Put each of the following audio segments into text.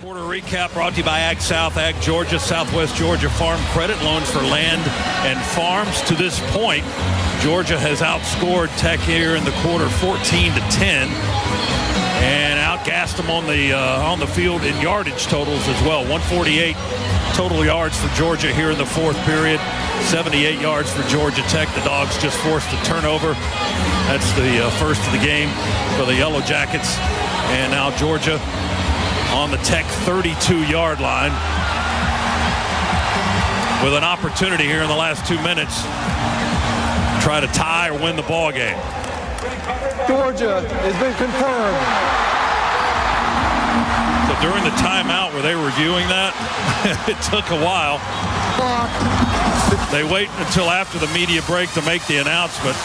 Quarter recap brought to you by Ag South, Ag Georgia, Southwest Georgia Farm Credit Loans for land and farms. To this point, Georgia has outscored Tech here in the quarter 14-10 and outgassed them on the field in yardage totals as well. 148 total yards for Georgia here in the fourth period. 78 yards for Georgia Tech. The Dogs just forced a turnover. That's the first of the game for the Yellow Jackets. And now Georgia on the Tech 32-yard line with an opportunity here in the last 2 minutes to try to tie or win the ball game. Georgia has been confirmed. So during the timeout, were they reviewing that? It took a while. They wait until after the media break to make the announcement.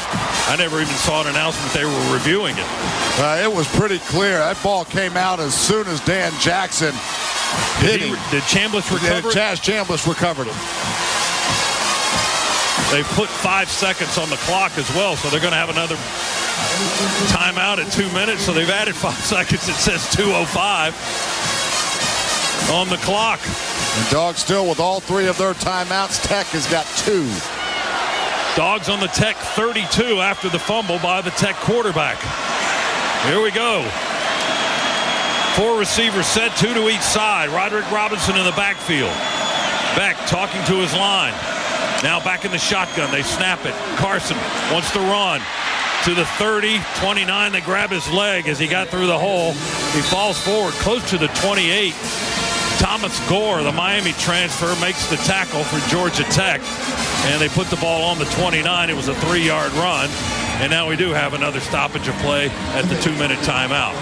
I never even saw an announcement they were reviewing it. It was pretty clear. That ball came out as soon as Dan Jackson hit him. Did Chambliss recover it? Chaz Chambliss recovered it. They put 5 seconds on the clock as well, so they're going to have another timeout at 2 minutes. So they've added 5 seconds. It says 2:05 on the clock. And Dogs still with all three of their timeouts. Tech has got 2. Dogs on the Tech 32 after the fumble by the Tech quarterback. Here we go. 4 receivers set, 2 to each side. Roderick Robinson in the backfield. Beck talking to his line. Now back in the shotgun. They snap it. Carson wants to run to the 30, 29. They grab his leg as he got through the hole. He falls forward close to the 28. Thomas Gore, the Miami transfer, makes the tackle for Georgia Tech. And they put the ball on the 29. It was a 3-yard run. And now we do have another stoppage of play at the 2-minute timeout.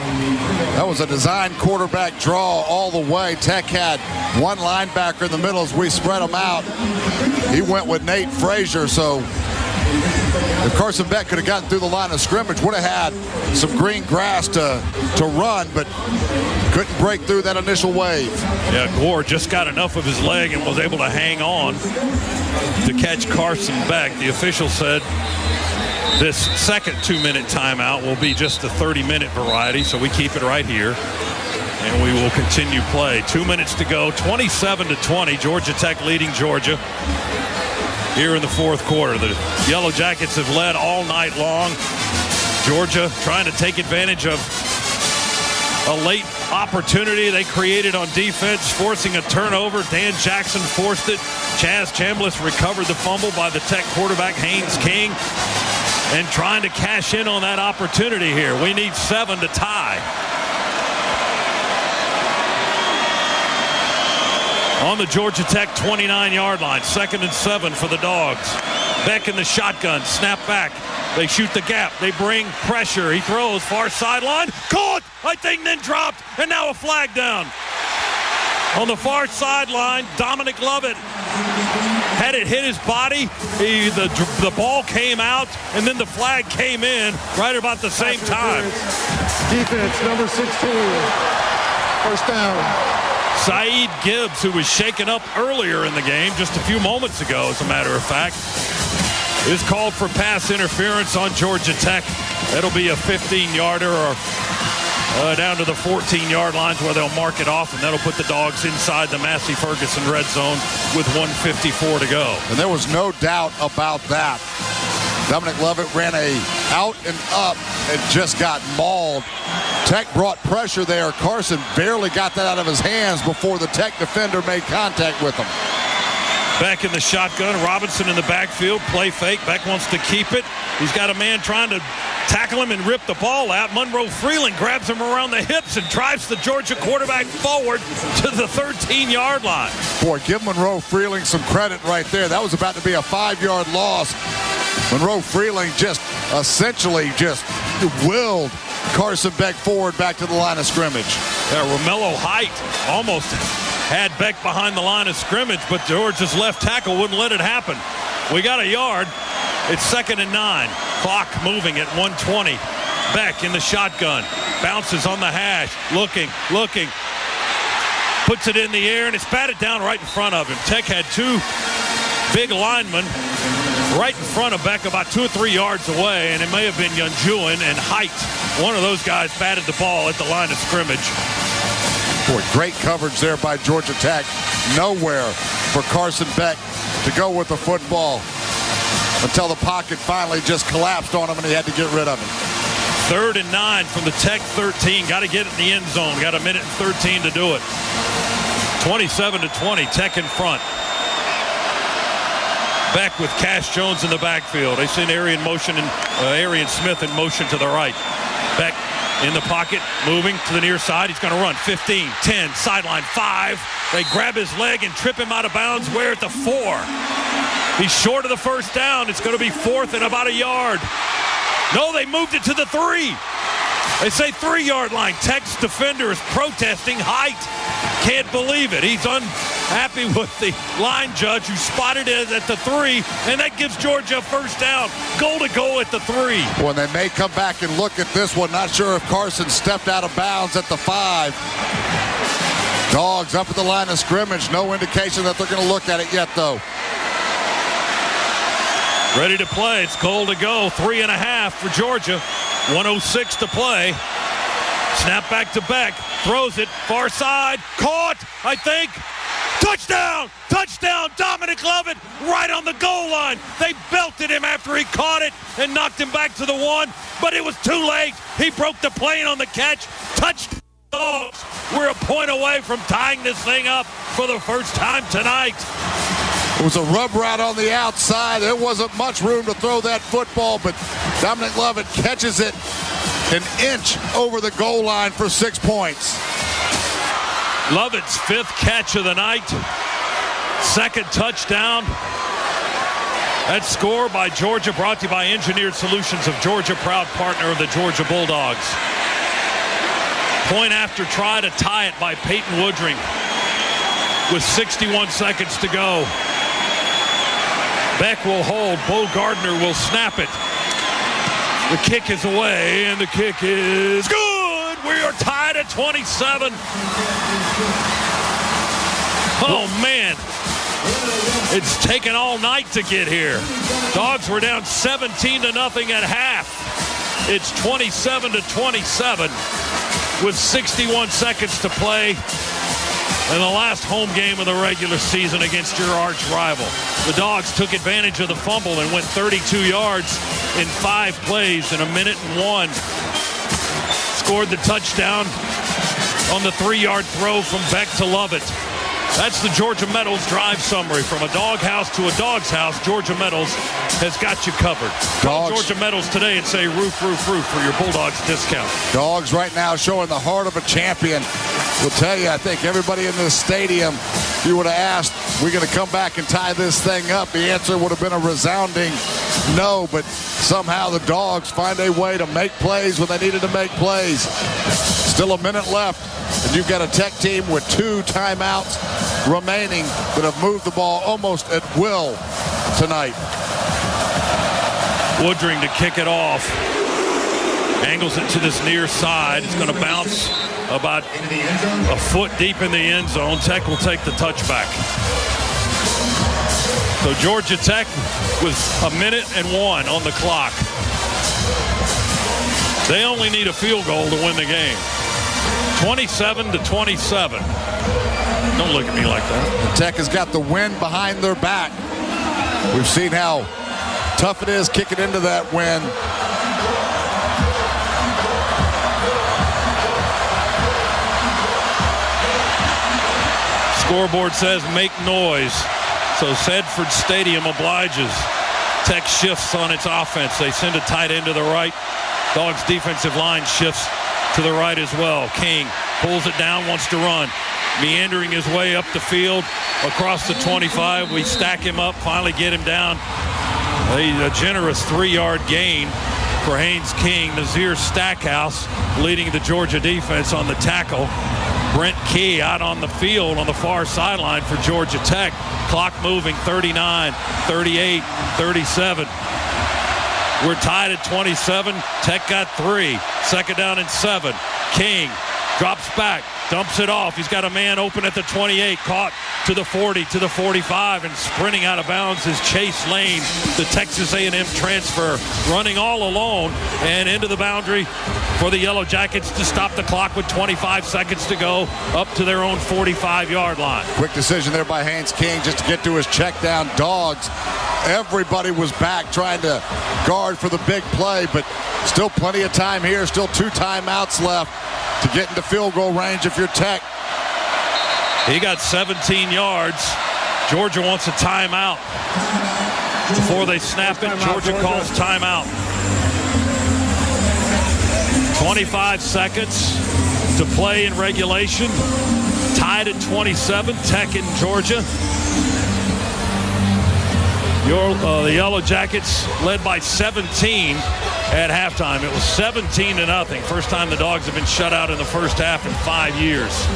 That was a design quarterback draw all the way. Tech had one linebacker in the middle as we spread them out. He went with Nate Frazier, so if Carson Beck could have gotten through the line of scrimmage, would have had some green grass to run, but couldn't break through that initial wave. Yeah, Gore just got enough of his leg and was able to hang on to catch Carson Beck. The official said this second 2-minute timeout will be just the 30-minute variety, so we keep it right here. And we will continue play. 2 minutes to go, 27-20. Georgia Tech leading Georgia here in the fourth quarter. The Yellow Jackets have led all night long. Georgia trying to take advantage of a late opportunity they created on defense, forcing a turnover. Dan Jackson forced it. Chaz Chambliss recovered the fumble by the Tech quarterback, Haynes King, and trying to cash in on that opportunity here. We need 7 to tie. On the Georgia Tech 29-yard line, 2nd and 7 for the Dogs. Beck in the shotgun, snap back. They shoot the gap. They bring pressure. He throws far sideline. Caught, I think, then dropped. And now a flag down. On the far sideline, Dominic Lovett had it hit his body. The ball came out, and then the flag came in right about the same time. Defense, number 16. First down. Saeed Gibbs, who was shaken up earlier in the game, just a few moments ago, as a matter of fact, is called for pass interference on Georgia Tech. That'll be a 15-yarder or down to the 14-yard lines where they'll mark it off, and that'll put the Dogs inside the Massey Ferguson red zone with 1:54 to go. And there was no doubt about that. Dominic Lovett ran a out and up and just got mauled. Tech brought pressure there. Carson barely got that out of his hands before the Tech defender made contact with him. Beck in the shotgun. Robinson in the backfield. Play fake. Beck wants to keep it. He's got a man trying to tackle him and rip the ball out. Monroe Freeland grabs him around the hips and drives the Georgia quarterback forward to the 13-yard line. Boy, give Monroe Freeland some credit right there. That was about to be a 5-yard loss. Monroe Freeland just essentially just willed Carson Beck forward back to the line of scrimmage. Yeah, Romello Height almost had Beck behind the line of scrimmage, but Georgia's left tackle wouldn't let it happen. We got a yard. It's 2nd and 9. Clock moving at 1:20. Beck in the shotgun. Bounces on the hash. Looking. Puts it in the air, and it's batted down right in front of him. Tech had 2 big linemen right in front of Beck, about 2 or 3 yards away, and it may have been Yunjuan and Height. One of those guys batted the ball at the line of scrimmage. Boy, great coverage there by Georgia Tech. Nowhere for Carson Beck to go with the football until the pocket finally just collapsed on him and he had to get rid of him. 3rd and 9 from the Tech 13. Got to get it in the end zone. Got a minute and 13 to do it. 27-20, Tech in front. Beck with Cash Jones in the backfield. They send Arian Smith in motion to the right. Beck in the pocket, moving to the near side. He's going to run 15, 10, sideline 5. They grab his leg and trip him out of bounds. Where at the 4? He's short of the first down. It's going to be 4th and about a yard. No, they moved it to the 3. They say 3-yard line. Tech's defender is protesting height. Can't believe it. He's unhappy with the line judge who spotted it at the 3, and that gives Georgia a first down. Goal to go at the 3. Well, they may come back and look at this one. Not sure if Carson stepped out of bounds at the 5. Dogs up at the line of scrimmage. No indication that they're going to look at it yet, though. Ready to play. It's goal to go. 3.5 for Georgia. 1:06 to play. Snap back to Beck. Throws it. Far side. Caught, I think. Touchdown! Touchdown! Dominic Lovett right on the goal line. They belted him after he caught it and knocked him back to the 1, but it was too late. He broke the plane on the catch. Touchdown! Dogs. We're a point away from tying this thing up for the first time tonight. It was a rub route on the outside. There wasn't much room to throw that football, but Dominic Lovett catches it an inch over the goal line for 6 points. Lovett's 5th catch of the night. 2nd touchdown. That score by Georgia brought to you by Engineered Solutions of Georgia, proud partner of the Georgia Bulldogs. Point after try to tie it by Peyton Woodring with 61 seconds to go. Beck will hold. Bo Gardner will snap it. The kick is away, and the kick is good. We are tied at 27. Oh, man. It's taken all night to get here. Dogs were down 17-0 at half. It's 27-27 with 61 seconds to play in the last home game of the regular season against your arch rival. The Dogs took advantage of the fumble and went 32 yards in 5 plays in 1:01. Scored the touchdown on the 3-yard throw from Beck to Lovett. That's the Georgia Metals drive summary. From a doghouse to a dog's house, Georgia Metals has got you covered. Call Georgia Metals today and say roof, roof, roof for your Bulldogs discount. Dogs right now showing the heart of a champion. We'll tell you, I think everybody in this stadium, if you would have asked, we're going to come back and tie this thing up, the answer would have been a resounding no, but somehow the Dogs find a way to make plays when they needed to make plays. Still a minute left, and you've got a Tech team with 2 timeouts remaining that have moved the ball almost at will tonight. Woodring to kick it off. Angles it to this near side. It's going to bounce about a foot deep in the end zone. Tech will take the touchback. So Georgia Tech with 1:01 on the clock. They only need a field goal to win the game. 27-27. Don't look at me like that. Tech has got the wind behind their back. We've seen how tough it is kicking into that wind. Scoreboard says make noise. So Sedford Stadium obliges. Tech shifts on its offense. They send a tight end to the right. Dogs defensive line shifts to the right as well. King pulls it down, wants to run. Meandering his way up the field across the 25. We stack him up, finally get him down. A generous 3-yard gain for Haynes King. Nazir Stackhouse leading the Georgia defense on the tackle. Brent Key out on the field on the far sideline for Georgia Tech. Clock moving, 39, 38, 37. We're tied at 27. Tech got 3. 2nd down and 7. King Drops back, dumps it off. He's got a man open at the 28, caught to the 40, to the 45, and sprinting out of bounds is Chase Lane, the Texas A&M transfer, running all alone and into the boundary for the Yellow Jackets to stop the clock with 25 seconds to go up to their own 45-yard line. Quick decision there by Haynes King just to get to his check down. Dogs, everybody was back trying to guard for the big play, but still plenty of time here, still 2 timeouts left to get into field goal range if you're Tech. He got 17 yards. Georgia wants a timeout. Before they snap it, Georgia calls timeout. 25 seconds to play in regulation. Tied at 27, Tech in Georgia. The Yellow Jackets led by 17 at halftime. It was 17-0. First time the Dogs have been shut out in the first half in 5 years.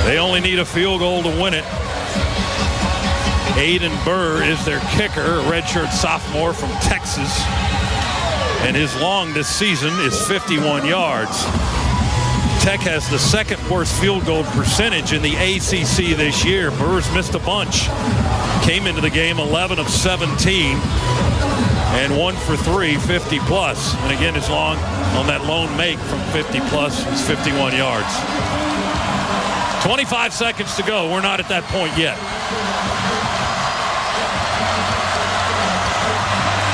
They only need a field goal to win it. Aiden Burr is their kicker, a redshirt sophomore from Texas. And his long this season is 51 yards. Tech has the second worst field goal percentage in the ACC this year. Burr's missed a bunch. Came into the game 11 of 17 and 1 for 3, 50 plus. And again, his long on that lone make from 50 plus was 51 yards. 25 seconds to go. We're not at that point yet.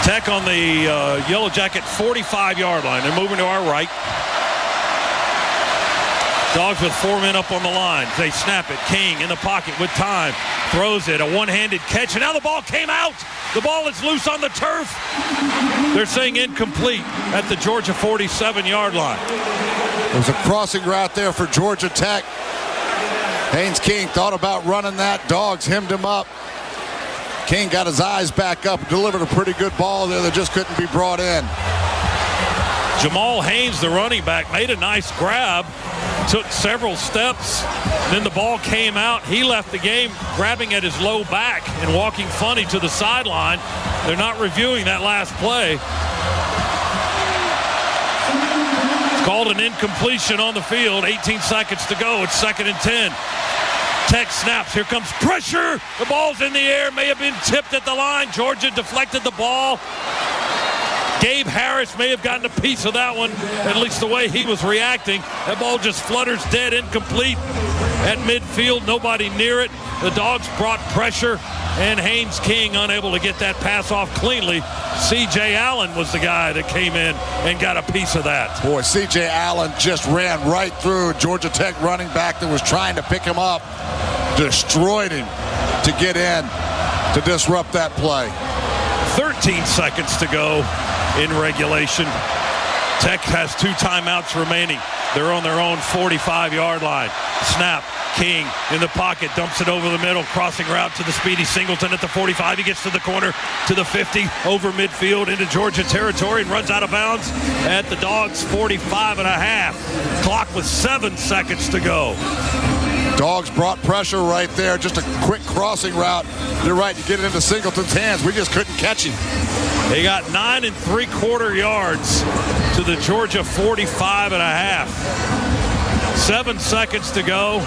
Tech on the Yellow Jacket 45-yard line. They're moving to our right. Dogs with 4 men up on the line. They snap it. King in the pocket with time. Throws it. A one-handed catch. And now the ball came out. The ball is loose on the turf. They're saying incomplete at the Georgia 47-yard line. There was a crossing route there for Georgia Tech. Haynes King thought about running that. Dogs hemmed him up. King got his eyes back up, delivered a pretty good ball there that just couldn't be brought in. Jamal Haynes, the running back, made a nice grab, took several steps, then the ball came out. He left the game grabbing at his low back and walking funny to the sideline. They're not reviewing that last play. It's called an incompletion on the field. 18 seconds to go. It's 2nd and 10. Tech snaps. Here comes pressure. The ball's in the air. May have been tipped at the line. Georgia deflected the ball. Gabe Harris may have gotten a piece of that one, at least the way he was reacting. That ball just flutters dead, incomplete at midfield. Nobody near it. The Dogs brought pressure, and Haynes King unable to get that pass off cleanly. C.J. Allen was the guy that came in and got a piece of that. Boy, C.J. Allen just ran right through Georgia Tech running back that was trying to pick him up. Destroyed him to get in to disrupt that play. 13 seconds to go in regulation. Tech has 2 timeouts remaining. They're on their own 45-yard line. Snap. King in the pocket, dumps it over the middle, crossing route to the speedy Singleton at the 45. He gets to the corner, to the 50, over midfield into Georgia territory and runs out of bounds at the Dogs 45.5. Clock with 7 seconds to go. Dogs brought pressure right there. Just a quick crossing route. You're right, you get it into Singleton's hands. We just couldn't catch him. They got 9 3/4 yards to the Georgia 45.5. 7 seconds to go.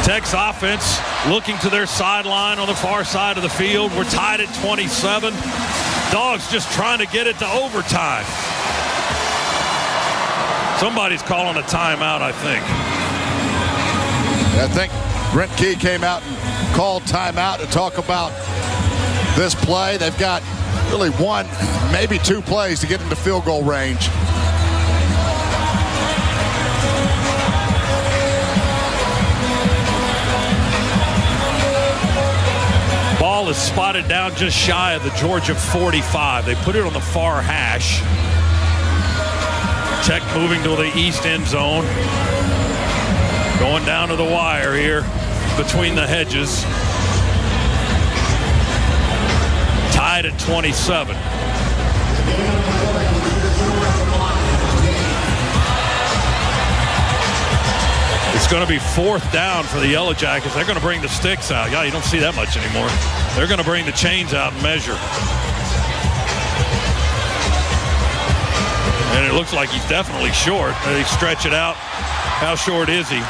Tech's offense looking to their sideline on the far side of the field. We're tied at 27. Dogs just trying to get it to overtime. Somebody's calling a timeout, I think. I think Brent Key came out and called timeout to talk about this play. They've got really 1, maybe 2 plays to get into field goal range. Ball is spotted down just shy of the Georgia 45. They put it on the far hash. Tech moving to the east end zone. Going down to the wire here between the hedges. Tied at 27. It's going to be 4th down for the Yellow Jackets. They're going to bring the sticks out. Yeah, you don't see that much anymore. They're going to bring the chains out and measure. And it looks like he's definitely short. They stretch it out. How short is he?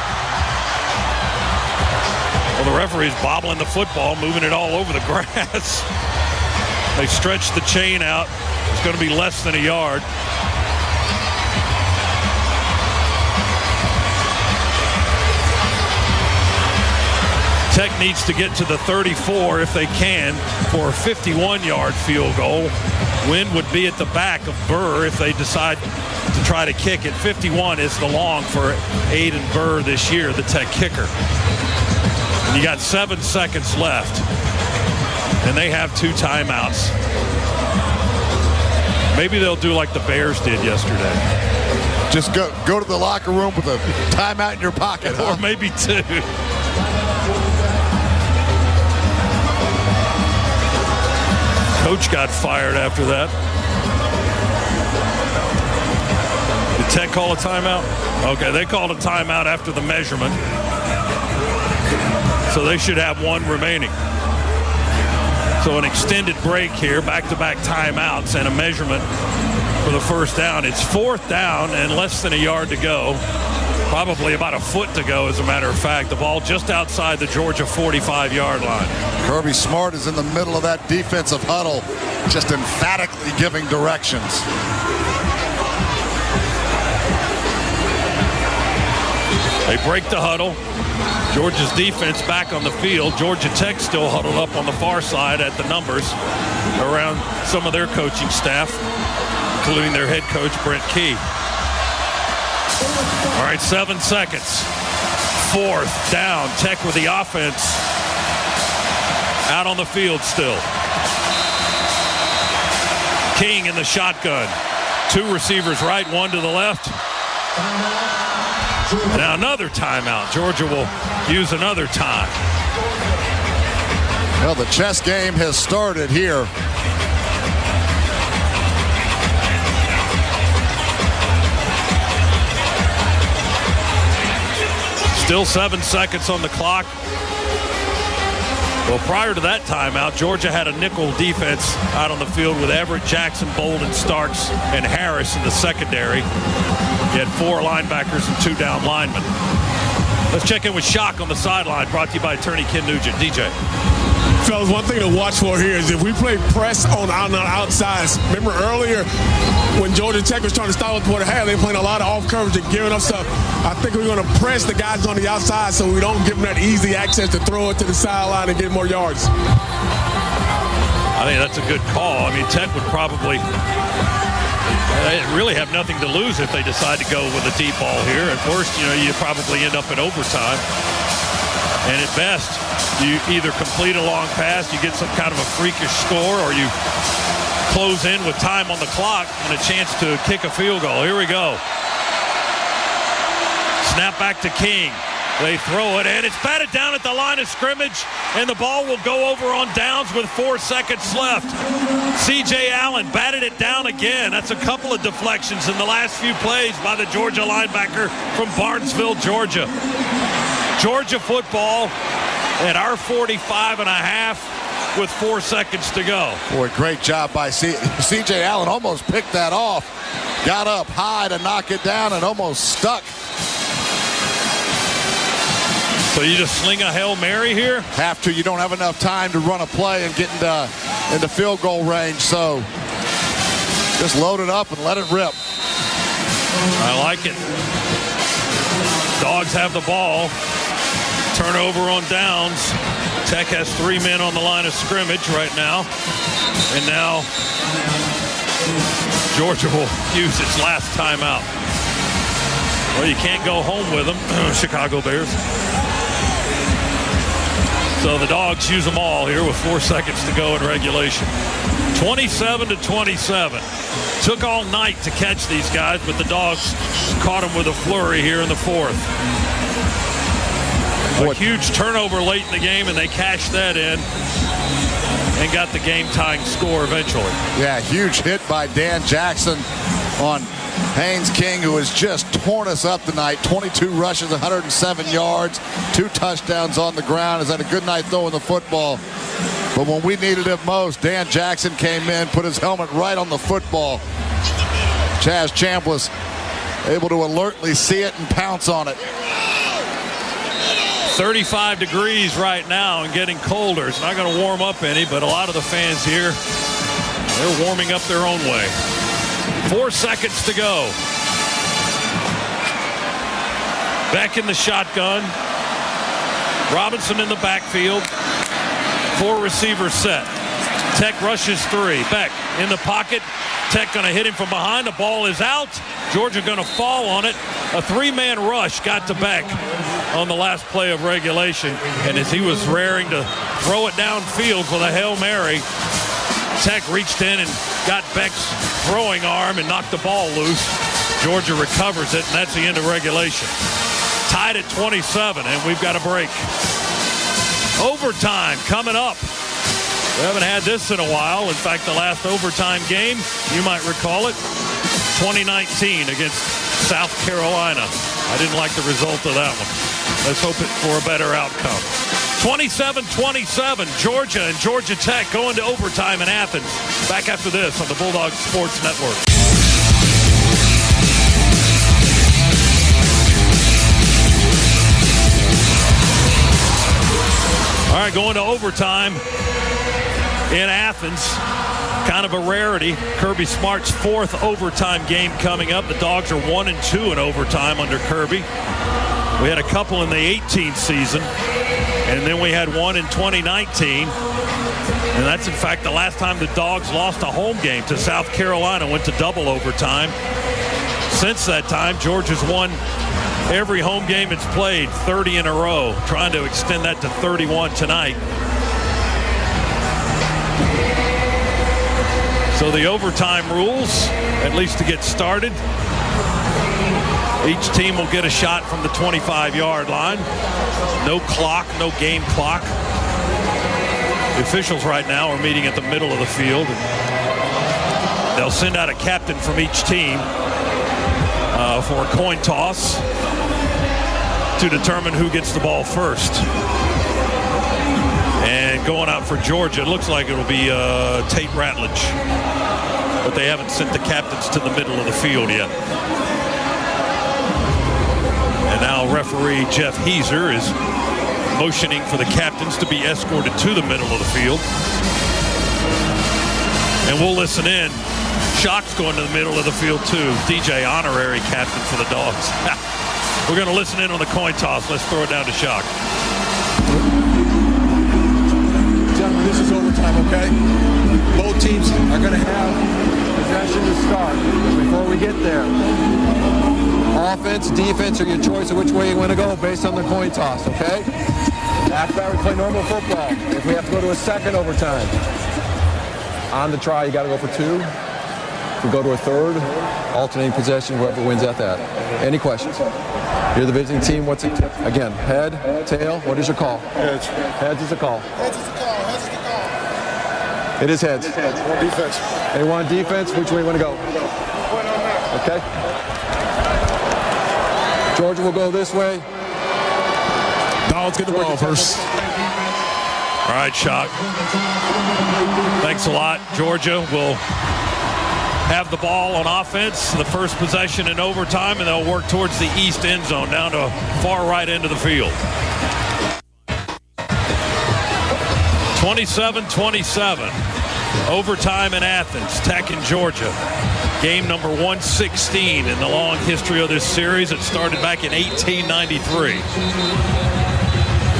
Well, the referee's bobbling the football, moving it all over the grass. They stretch the chain out. It's going to be less than a yard. Tech needs to get to the 34 if they can for a 51-yard field goal. Wind would be at the back of Burr if they decide to try to kick it. 51 is the long for Aiden Burr this year, the Tech kicker. And you got 7 seconds left, and they have 2 timeouts. Maybe they'll do like the Bears did yesterday. Just go to the locker room with a timeout in your pocket, huh? Or maybe 2. Coach got fired after that. Did Tech call a timeout? Okay, they called a timeout after the measurement. So they should have 1 remaining. So an extended break here, back-to-back timeouts and a measurement for the first down. It's 4th down and less than a yard to go. Probably about a foot to go, as a matter of fact. The ball just outside the Georgia 45-yard line. Kirby Smart is in the middle of that defensive huddle, just emphatically giving directions. They break the huddle. Georgia's defense back on the field. Georgia Tech still huddled up on the far side at the numbers around some of their coaching staff, including their head coach, Brent Key. All right, 7 seconds. 4th down. Tech with the offense out on the field still. King in the shotgun. 2 receivers right, 1 to the left. Now another timeout. Georgia will use another time. Well, the chess game has started here. Still 7 seconds on the clock. Well, prior to that timeout, Georgia had a nickel defense out on the field with Everett, Jackson, Bolden, Starks, and Harris in the secondary. He had 4 linebackers and 2 down linemen. Let's check in with Shock on the sideline, brought to you by attorney Ken Nugent. DJ. Fellas, one thing to watch for here is if we play press on the outsides. Remember earlier when Georgia Tech was trying to stop before the half, they were playing a lot of off coverage and giving up stuff. I think we're going to press the guys on the outside so we don't give them that easy access to throw it to the sideline and get more yards. I think that's a good call. I mean, Tech would probably really have nothing to lose if they decide to go with a deep ball here. At worst, you probably end up in overtime. And at best, you either complete a long pass, you get some kind of a freakish score, or you close in with time on the clock and a chance to kick a field goal. Here we go. Snap back to King. They throw it, and it's batted down at the line of scrimmage, and the ball will go over on downs with 4 seconds left. C.J. Allen batted it down again. That's a couple of deflections in the last few plays by the Georgia linebacker from Barnesville, Georgia. Georgia football at our 45.5 with 4 seconds to go. Boy, great job by C.J. Allen. Almost picked that off. Got up high to knock it down and almost stuck. So you just sling a Hail Mary here? Have to. You don't have enough time to run a play and get into field goal range. So just load it up and let it rip. I like it. Dogs have the ball. Turnover on downs. Tech has 3 men on the line of scrimmage right now. And now Georgia will use its last timeout. Well, you can't go home with them, Chicago Bears. So the Dogs use them all here with 4 seconds to go in regulation. 27-27. Took all night to catch these guys, but the Dogs caught them with a flurry here in the 4th. A huge turnover late in the game, and they cashed that in and got the game-tying score eventually. Yeah, huge hit by Dan Jackson on Haynes King, who has just torn us up tonight. 22 rushes, 107 yards, 2 touchdowns on the ground. Has had a good night throwing the football. But when we needed it most, Dan Jackson came in, put his helmet right on the football. Chaz Chambliss able to alertly see it and pounce on it. 35 degrees right now and getting colder. It's not going to warm up any, but a lot of the fans here, they're warming up their own way. 4 seconds to go. Beck in the shotgun. Robinson in the backfield. 4 receivers set. Tech rushes 3. Beck in the pocket. Tech going to hit him from behind. The ball is out. Georgia going to fall on it. A 3-man rush got to Beck on the last play of regulation. And as he was raring to throw it downfield for the Hail Mary, Tech reached in and got Beck's throwing arm and knocked the ball loose. Georgia recovers it, and that's the end of regulation. Tied at 27, and we've got a break. Overtime coming up. We haven't had this in a while. In fact, the last overtime game, you might recall it, 2019 against South Carolina. I didn't like the result of that one. Let's hope it for a better outcome. 27-27, Georgia and Georgia Tech going to overtime in Athens. Back after this on the Bulldog Sports Network. All right, going to overtime in Athens. Kind of a rarity. Kirby Smart's 4th overtime game coming up. The Dogs are 1-2 in overtime under Kirby. We had a couple in the 18th season, and then we had one in 2019. And that's, in fact, the last time the Dogs lost a home game to South Carolina, went to double overtime. Since that time, Georgia's won every home game it's played, 30 in a row, trying to extend that to 31 tonight. So the overtime rules, at least to get started, each team will get a shot from the 25-yard line. No clock, no game clock. The officials right now are meeting at the middle of the field. They'll send out a captain from each team for a coin toss to determine who gets the ball first. And going out for Georgia, it looks like it'll be Tate Ratledge. But they haven't sent the captains to the middle of the field yet. And now referee Jeff Heiser is motioning for the captains to be escorted to the middle of the field. And we'll listen in. Shock's going to the middle of the field too. DJ, honorary captain for the Dogs. We're going to listen in on the coin toss. Let's throw it down to Shock. Gentlemen, this is overtime, okay? Both teams are going to have possession to start. Before we get there, offense, defense, or your choice of which way you want to go based on the coin toss, okay? After that, we play normal football. If we have to go to a second overtime, on the try, you got to go for 2. If we go to a third, alternating possession, whoever wins at that. Any questions? You're the visiting team. What's it? Again, head, tail. What is your call? Heads. Heads is the call. Heads is the call. Heads is the call. It is heads. Want defense. They want defense. Which way you want to go? Okay. Georgia will go this way. Dogs get the ball first. All right, Shock. Thanks a lot. Georgia will have the ball on offense, the first possession in overtime, and they'll work towards the east end zone, down to far right end of the field. 27-27. Overtime in Athens, Tech and Georgia. Game number 116 in the long history of this series. It started back in 1893.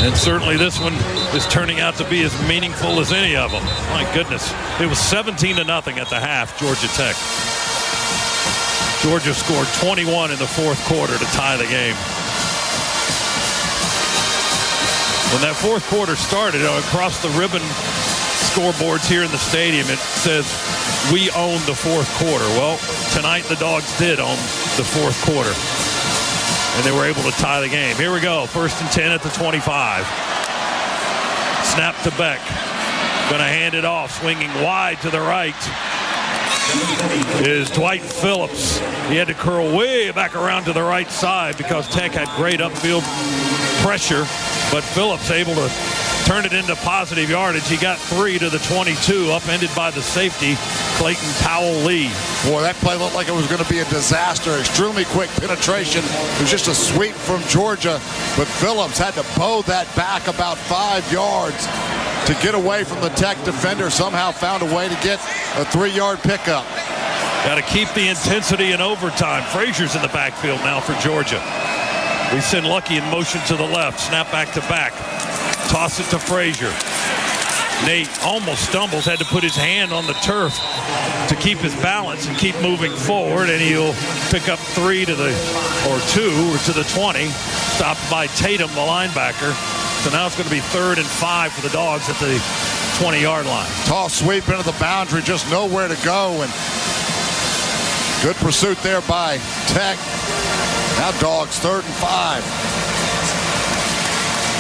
And certainly this one is turning out to be as meaningful as any of them. My goodness. It was 17-0 at the half, Georgia Tech. Georgia scored 21 in the fourth quarter to tie the game. When that fourth quarter started, across the ribbon scoreboards here in the stadium, it says, "We own the fourth quarter." Well, tonight the Dogs did own the fourth quarter, and they were able to tie the game. Here we go, 1st and 10 at the 25. Snap to Beck. Going to hand it off, swinging wide to the right is Dwight Phillips. He had to curl way back around to the right side because Tech had great upfield pressure, but Phillips able to turned it into positive yardage. He got 3 to the 22, upended by the safety, Clayton Powell-Lee. Boy, that play looked like it was going to be a disaster. Extremely quick penetration. It was just a sweep from Georgia, but Phillips had to bow that back about 5 yards to get away from the Tech defender. Somehow found a way to get a 3-yard pickup. Got to keep the intensity in overtime. Frazier's in the backfield now for Georgia. We send Lucky in motion to the left. Snap back to back. Toss it to Frazier. Nate almost stumbles, had to put his hand on the turf to keep his balance and keep moving forward, and he'll pick up 2 to the 20. Stopped by Tatum, the linebacker. So now it's going to be 3rd and 5 for the Dogs at the 20-yard line. Toss sweep into the boundary, just nowhere to go, and good pursuit there by Tech. Now Dogs 3rd and 5.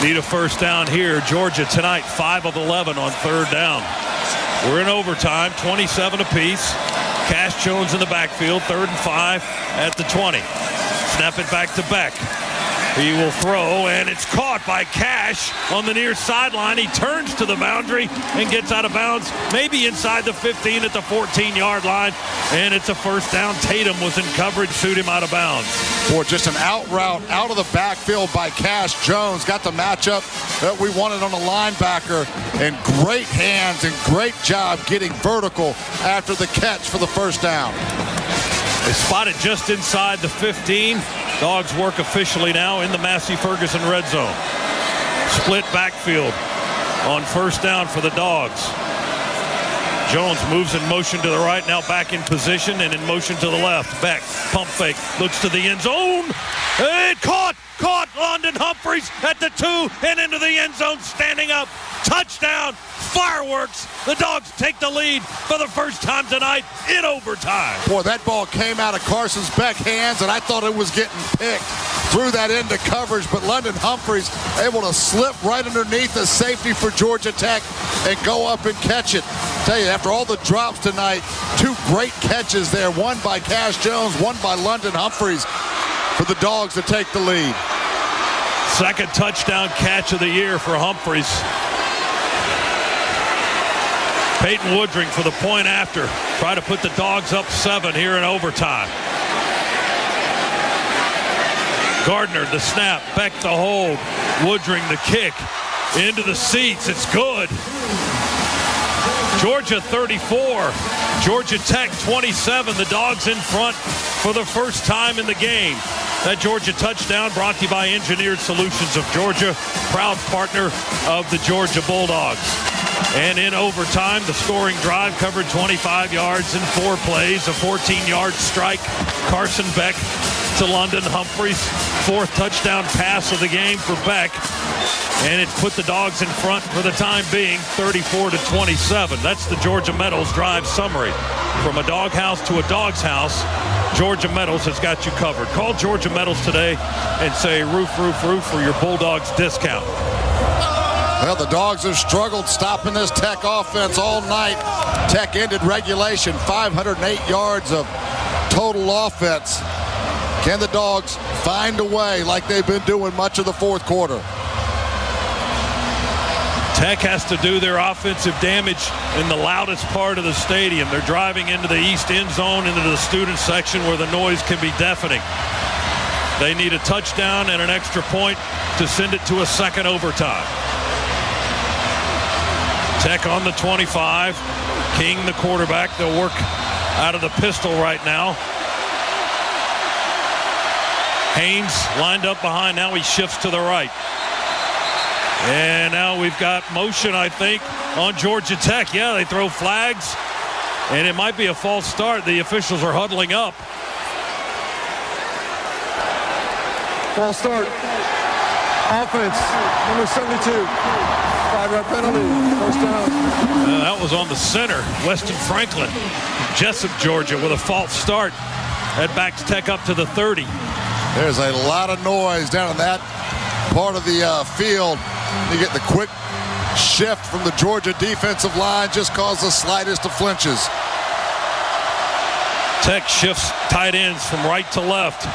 Need a first down here. Georgia tonight 5 of 11 on 3rd down. We're in overtime, 27 apiece. Cash Jones in the backfield, 3rd and 5 at the 20. Snap it back to Beck. He will throw, and it's caught by Cash on the near sideline. He turns to the boundary and gets out of bounds, maybe inside the 15 at the 14-yard line, and it's a first down. Tatum was in coverage, shoot him out of bounds. Boy, just an out route out of the backfield by Cash Jones. Got the matchup that we wanted on the linebacker, and great hands and great job getting vertical after the catch for the first down. They spotted just inside the 15. Dogs work officially now in the Massey Ferguson red zone. Split backfield on first down for the Dogs. Jones moves in motion to the right, now back in position and in motion to the left. Beck, pump fake, looks to the end zone. It caught London Humphreys at the 2 and into the end zone, standing up. Touchdown, fireworks. The Dogs take the lead for the first time tonight in overtime. Boy, that ball came out of Carson's Beck hands, and I thought it was getting picked through that into coverage, but London Humphreys able to slip right underneath the safety for Georgia Tech and go up and catch it. Tell you, after all the drops tonight, 2 great catches there, one by Cash Jones, one by London Humphreys, for the Dogs to take the lead. Second touchdown catch of the year for Humphreys. Peyton Woodring for the point after. Try to put the Dogs up 7 here in overtime. Gardner, the snap. Beck, the hold. Woodring, the kick. Into the seats. It's good. Georgia 34. Georgia Tech 27. The Dogs in front for the first time in the game. That Georgia touchdown brought to you by Engineered Solutions of Georgia, proud partner of the Georgia Bulldogs. And in overtime, the scoring drive covered 25 yards in 4 plays, a 14-yard strike. Carson Beck to London Humphreys, 4th touchdown pass of the game for Beck. And it's put the Dogs in front for the time being, 34-27. That's the Georgia Metals drive summary. From a doghouse to a dog's house, Georgia Metals has got you covered. Call Georgia Metals today and say roof, roof, roof for your Bulldogs discount. Well, the Dogs have struggled stopping this Tech offense all night. Tech ended regulation, 508 yards of total offense. Can the Dogs find a way like they've been doing much of the 4th quarter? Tech has to do their offensive damage in the loudest part of the stadium. They're driving into the east end zone, into the student section where the noise can be deafening. They need a touchdown and an extra point to send it to a second overtime. Tech on the 25. King, the quarterback. They'll work out of the pistol right now. Haynes lined up behind. Now he shifts to the right. And now we've got motion, I think, on Georgia Tech. Yeah, they throw flags, and it might be a false start. The officials are huddling up. False start. Offense, number 72. 5-yard penalty. First down. That was on the center. Weston Franklin, Jessup, Georgia, with a false start. That backs Tech up to the 30. There's a lot of noise down in that part of the field. You get the quick shift from the Georgia defensive line, just caused the slightest of flinches. Tech shifts tight ends from right to left.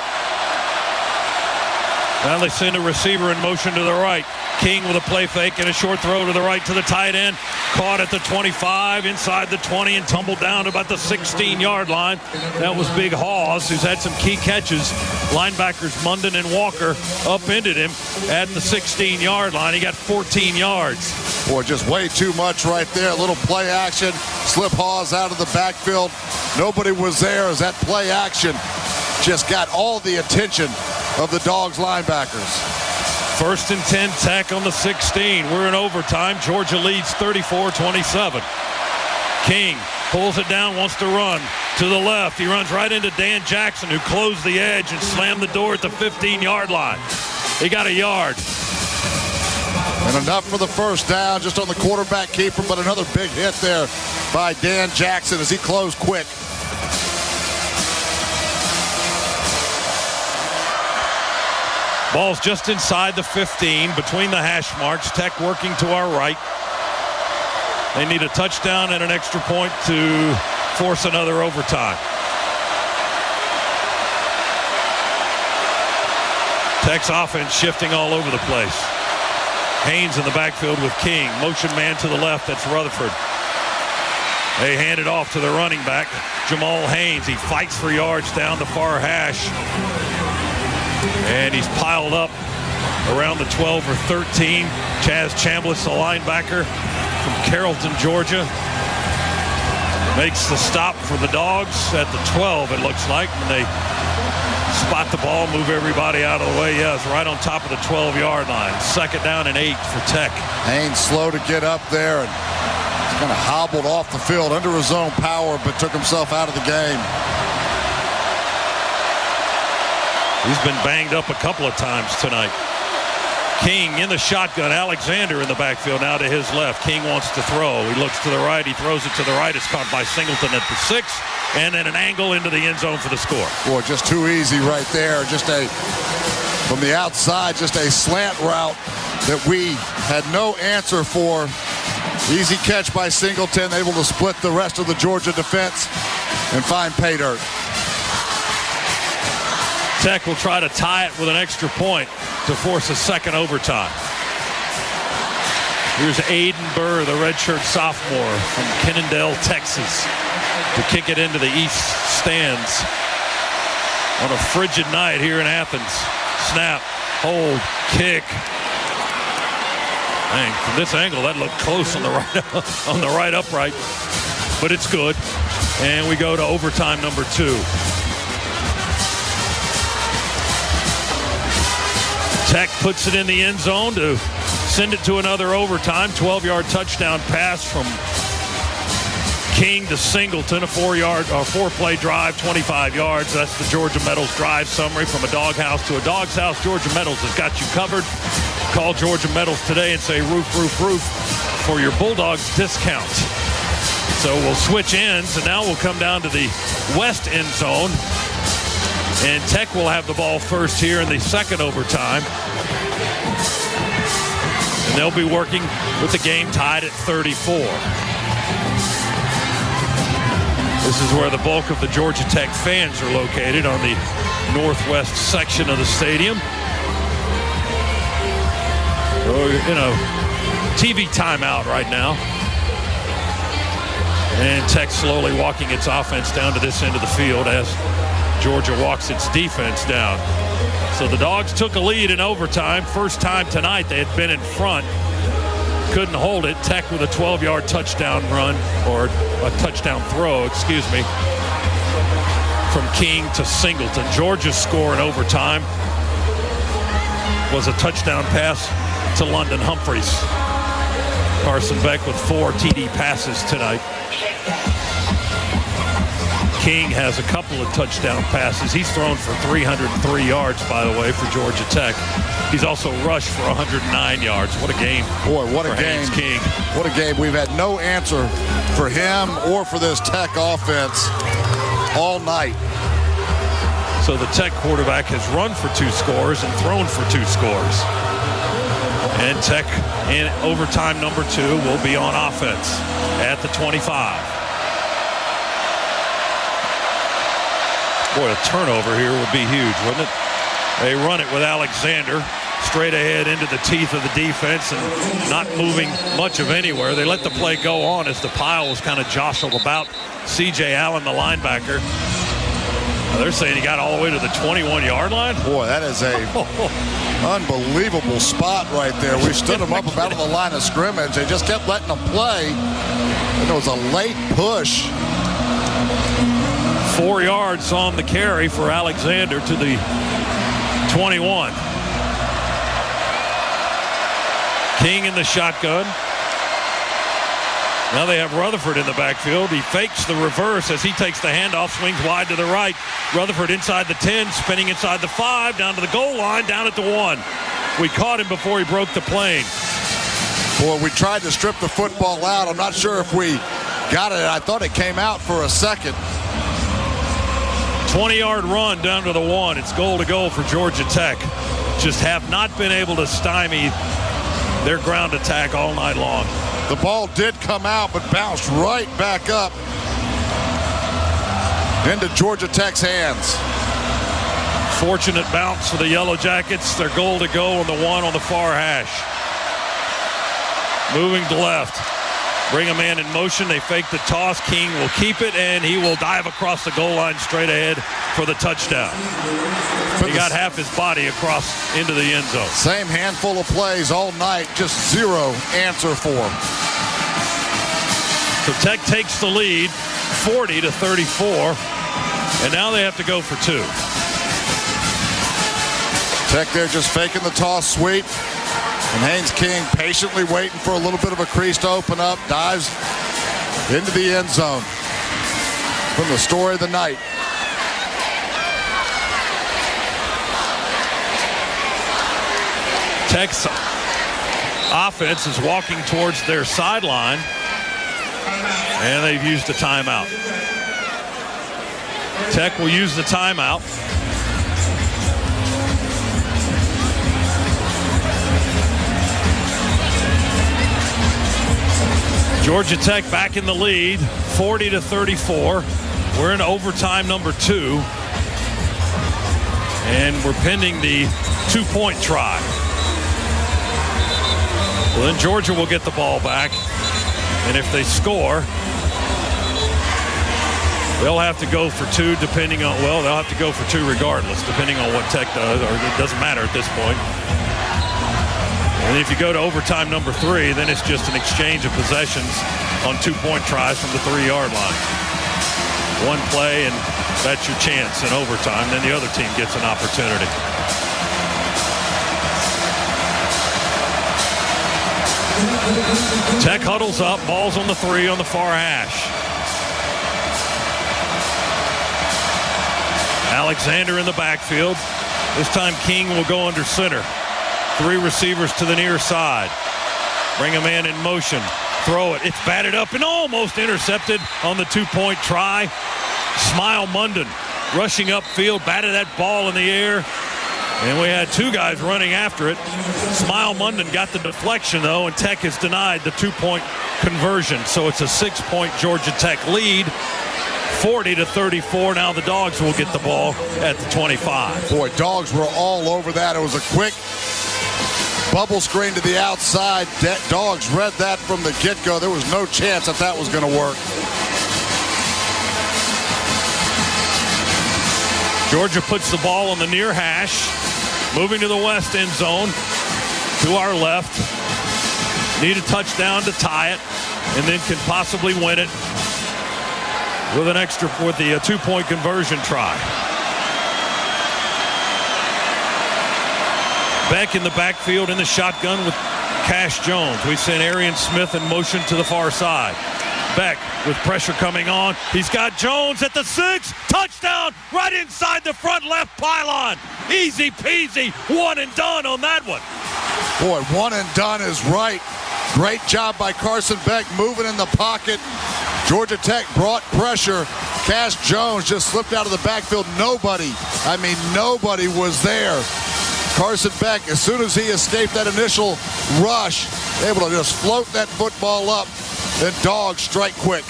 Now they send a receiver in motion to the right. King with a play fake and a short throw to the right to the tight end. Caught at the 25, inside the 20, and tumbled down to about the 16-yard line. That was Big Hawes, who's had some key catches. Linebackers Munden and Walker upended him at the 16-yard line. He got 14 yards. Boy, just way too much right there. A little play action. Slip Hawes out of the backfield. Nobody was there as that play action just got all the attention of the Dogs linebackers. 1st and 10, Tech on the 16. We're in overtime. Georgia leads 34-27. King pulls it down, wants to run to the left. He runs right into Dan Jackson, who closed the edge and slammed the door at the 15-yard line. He got a yard. And enough for the first down, just on the quarterback keeper, but another big hit there by Dan Jackson as he closed quick. Ball's just inside the 15, between the hash marks. Tech working to our right. They need a touchdown and an extra point to force another overtime. Tech's offense shifting all over the place. Haynes in the backfield with King. Motion man to the left, that's Rutherford. They hand it off to the running back, Jamal Haynes. He fights for yards down the far hash. And he's piled up around the 12 or 13. Chaz Chambliss, the linebacker from Carrollton, Georgia, makes the stop for the Dogs at the 12, it looks like. And they spot the ball, move everybody out of the way. Yeah, it's right on top of the 12-yard line. 2nd down and 8 for Tech. Haynes slow to get up there and kind of hobbled off the field under his own power, but took himself out of the game. He's been banged up a couple of times tonight. King in the shotgun. Alexander in the backfield now to his left. King wants to throw. He looks to the right. He throws it to the right. It's caught by Singleton at the 6. And then an angle into the end zone for the score. Boy, just too easy right there. Just from the outside, just a slant route that we had no answer for. Easy catch by Singleton, able to split the rest of the Georgia defense and find pay dirt. Tech will try to tie it with an extra point to force a second overtime. Here's Aiden Burr, the redshirt sophomore from Kennedale, Texas, to kick it into the east stands on a frigid night here in Athens. Snap, hold, kick. Dang, from this angle, that looked close on the right upright, but it's good. And we go to overtime number 2. Tech puts it in the end zone to send it to another overtime. 12-yard touchdown pass from King to Singleton. A 4-play drive, 25 yards. That's the Georgia Metals drive summary. From a doghouse to a dog's house, Georgia Metals has got you covered. Call Georgia Metals today and say roof, roof, roof for your Bulldogs discount. So we'll switch ends, and now we'll come down to the west end zone. And Tech will have the ball first here in the second overtime. And they'll be working with the game tied at 34. This is where the bulk of the Georgia Tech fans are located, on the northwest section of the stadium. TV timeout right now. And Tech slowly walking its offense down to this end of the field as Georgia walks its defense down. So the Dogs took a lead in overtime. First time tonight they had been in front. Couldn't hold it. Tech with a 12-yard touchdown run, or a touchdown throw, excuse me, from King to Singleton. Georgia's score in overtime was a touchdown pass to London Humphreys. Carson Beck with 4 TD passes tonight. King has a couple of touchdown passes. He's thrown for 303 yards, by the way, for Georgia Tech. He's also rushed for 109 yards. What a game. Boy, what a game. Haynes King. What a game. We've had no answer for him or for this Tech offense all night. So the Tech quarterback has run for 2 scores and thrown for 2 scores. And Tech in overtime number 2 will be on offense at the 25. Boy, a turnover here would be huge, wouldn't it? They run it with Alexander straight ahead into the teeth of the defense and not moving much of anywhere. They let the play go on as the pile was kind of jostled about C.J. Allen, the linebacker. They're saying he got all the way to the 21-yard line. Boy, that is a unbelievable spot right there. We stood him up about on the line of scrimmage. They just kept letting him play. And it was a late push. 4 yards on the carry for Alexander to the 21. King in the shotgun. Now they have Rutherford in the backfield. He fakes the reverse as he takes the handoff, swings wide to the right. Rutherford inside the 10, spinning inside the 5, down to the goal line, down at the 1. We caught him before he broke the plane. Boy, we tried to strip the football out. I'm not sure if we got it. I thought it came out for a second. 20-yard run down to the 1. It's goal to goal for Georgia Tech. Just have not been able to stymie their ground attack all night long. The ball did come out, but bounced right back up into Georgia Tech's hands. Fortunate bounce for the Yellow Jackets. Their goal to go on the 1 on the far hash. Moving to left. Bring a man in motion. They fake the toss. King will keep it, and he will dive across the goal line straight ahead for the touchdown. He got half his body across into the end zone. Same handful of plays all night, just zero answer for him. So Tech takes the lead, 40-34, and now they have to go for 2. Tech there just faking the toss sweep. And Haynes King patiently waiting for a little bit of a crease to open up, dives into the end zone. From the story of the night. Tech's offense is walking towards their sideline, and they've used a timeout. Tech will use the timeout. Georgia Tech back in the lead, 40-34. We're in overtime number 2. And we're pending the 2-point try. Well, then Georgia will get the ball back. And if they score, they'll have to go for 2 depending on, well, they'll have to go for 2 regardless, depending on what Tech does, or it doesn't matter at this point. And if you go to overtime number 3, then it's just an exchange of possessions on 2-point tries from the 3-yard line. One play, and that's your chance in overtime. Then the other team gets an opportunity. Tech huddles up, ball's on the 3 on the far hash. Alexander in the backfield. This time King will go under center. 3 receivers to the near side. Bring a man in motion. Throw it. It's batted up and almost intercepted on the 2-point try. Smile Munden rushing upfield, batted that ball in the air. And we had 2 guys running after it. Smile Munden got the deflection, though, and Tech has denied the 2-point conversion. So it's a 6-point Georgia Tech lead. 40-34. Now the Dogs will get the ball at the 25. Boy, Dogs were all over that. It was a quick bubble screen to the outside. Dogs read that from the get-go. There was no chance that that was going to work. Georgia puts the ball on the near hash. Moving to the west end zone. To our left. Need a touchdown to tie it. And then can possibly win it with an extra, with the 2-point conversion try. Beck in the backfield in the shotgun with Cash Jones. We send Arian Smith in motion to the far side. Beck with pressure coming on. He's got Jones at the 6. Touchdown right inside the front left pylon. Easy peasy. 1 and done on that one. Boy, 1 and done is right. Great job by Carson Beck moving in the pocket. Georgia Tech brought pressure. Cash Jones just slipped out of the backfield. Nobody was there. Carson Beck, as soon as he escaped that initial rush, able to just float that football up. Then Dogs strike quick.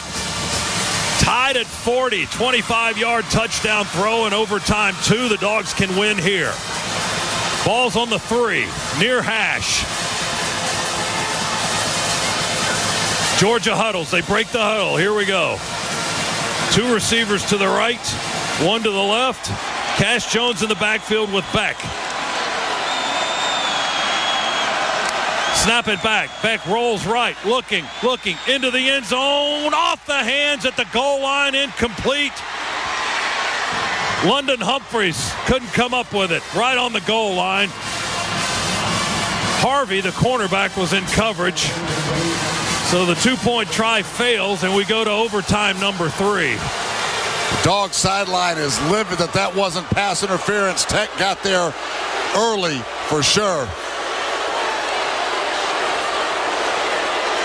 Tied at 40, 25-yard touchdown throw in overtime 2. The Dogs can win here. Ball's on the 3, near hash. Georgia huddles. They break the huddle. Here we go. 2 receivers to the right, 1 to the left. Cash Jones in the backfield with Beck. Snap it back. Beck rolls right, looking into the end zone. Off the hands at the goal line, incomplete. London Humphreys couldn't come up with it. Right on the goal line. Harvey, the cornerback, was in coverage. So the 2-point try fails, and we go to overtime number 3. Dog sideline is livid that wasn't pass interference. Tech got there early for sure.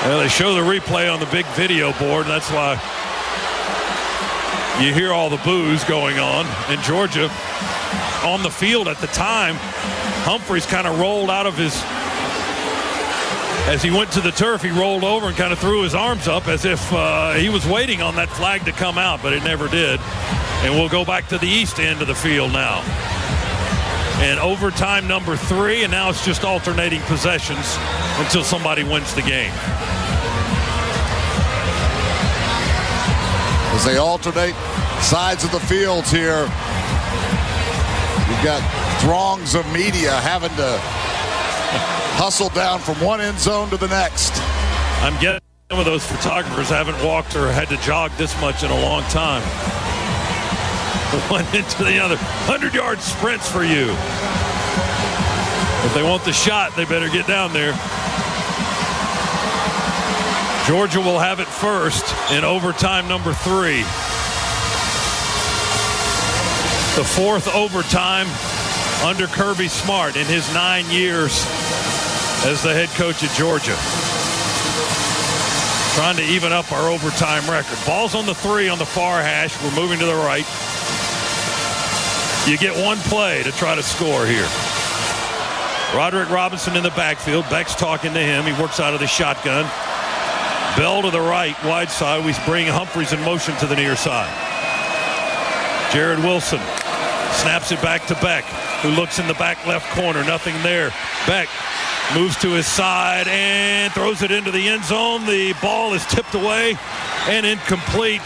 Well, they show the replay on the big video board, and that's why you hear all the boos going on. In Georgia, on the field at the time, Humphreys kind of rolled out of his, as he went to the turf, he rolled over and kind of threw his arms up as if he was waiting on that flag to come out, but it never did. And we'll go back to the east end of the field now. And overtime number 3, and now it's just alternating possessions until somebody wins the game. As they alternate sides of the fields here, you've got throngs of media having to hustle down from one end zone to the next. I'm guessing some of those photographers haven't walked or had to jog this much in a long time. One into the other. 100-yard sprints for you. If they want the shot, they better get down there. Georgia will have it first in overtime number 3. The 4th overtime under Kirby Smart in his 9 years as the head coach at Georgia. Trying to even up our overtime record. Ball's on the 3 on the far hash. We're moving to the right. You get one play to try to score here. Roderick Robinson in the backfield. Beck's talking to him. He works out of the shotgun. Bell to the right, wide side. We bring Humphreys in motion to the near side. Jared Wilson snaps it back to Beck, who looks in the back left corner. Nothing there. Beck moves to his side and throws it into the end zone. The ball is tipped away and incomplete.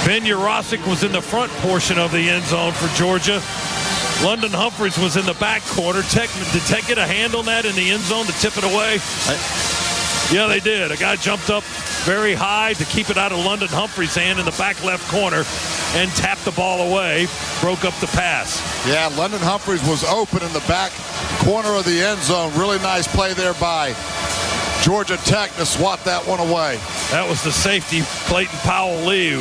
Ben Urosic was in the front portion of the end zone for Georgia. London Humphreys was in the back corner. Did Tech get a hand on that in the end zone to tip it away? Yeah, they did. A guy jumped up very high to keep it out of London Humphreys' hand in the back left corner and tapped the ball away, broke up the pass. Yeah, London Humphreys was open in the back corner of the end zone. Really nice play there by Georgia Tech to swat that one away. That was the safety, Clayton Powell-Lee, who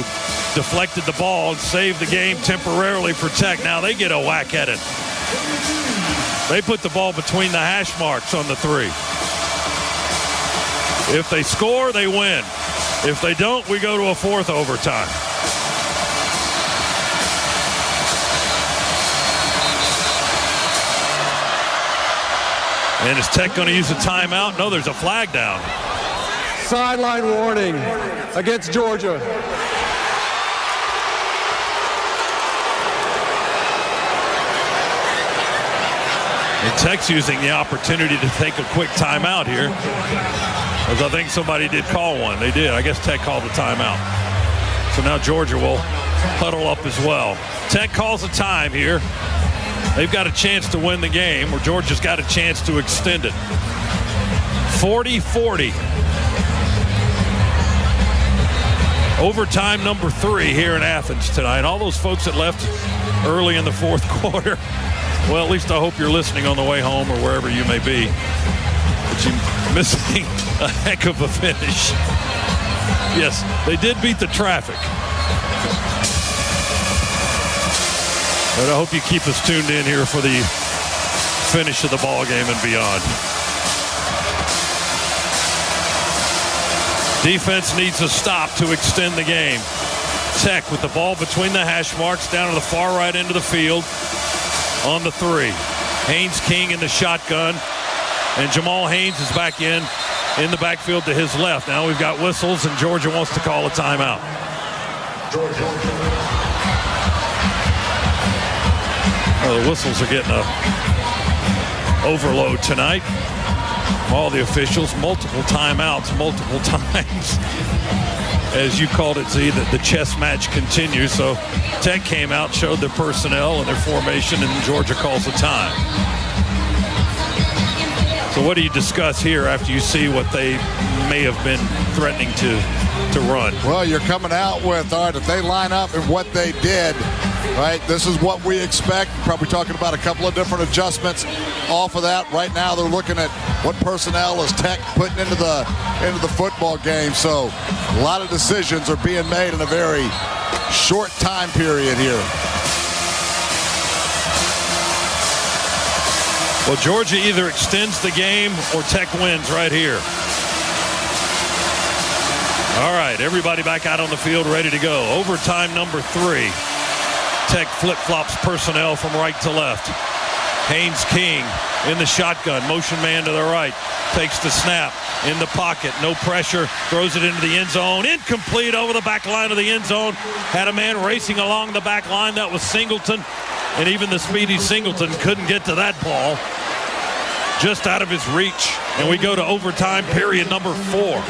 deflected the ball and saved the game temporarily for Tech. Now they get a whack at it. They put the ball between the hash marks on the 3. If they score, they win. If they don't, we go to a 4th overtime. And is Tech going to use a timeout? No, there's a flag down. Sideline warning against Georgia. And Tech's using the opportunity to take a quick timeout here. As I think somebody did call one. They did. I guess Tech called a timeout. So now Georgia will huddle up as well. Tech calls a time here. They've got a chance to win the game, or Georgia's got a chance to extend it. 40-40. Overtime number 3 here in Athens tonight. All those folks that left early in the 4th quarter, well, at least I hope you're listening on the way home or wherever you may be. But you're missing a heck of a finish. Yes, they did beat the traffic. But I hope you keep us tuned in here for the finish of the ball game and beyond. Defense needs a stop to extend the game. Tech with the ball between the hash marks down to the far right end of the field on the 3. Haynes King in the shotgun, and Jamal Haynes is back in the backfield to his left. Now we've got whistles, and Georgia wants to call a timeout. Oh, the whistles are getting a overload tonight. All the officials, multiple timeouts, multiple times. As you called it, Z, that the chess match continues. So Tech came out, showed their personnel and their formation, and Georgia calls the time. So what do you discuss here after you see what they may have been threatening to run? Well, you're coming out with, all right, if they line up and what they did, right, this is what we expect. Probably talking about a couple of different adjustments off of that. Right now they're looking at what personnel is Tech putting into the football game. So a lot of decisions are being made in a very short time period here. Well, Georgia either extends the game or Tech wins right here. All right, everybody back out on the field, ready to go. Overtime number 3. Tech flip-flops personnel from right to left. Haynes King in the shotgun, motion man to the right, takes the snap in the pocket, no pressure, throws it into the end zone, incomplete over the back line of the end zone. Had a man racing along the back line, that was Singleton, and even the speedy Singleton couldn't get to that ball. Just out of his reach, and we go to overtime period number 4.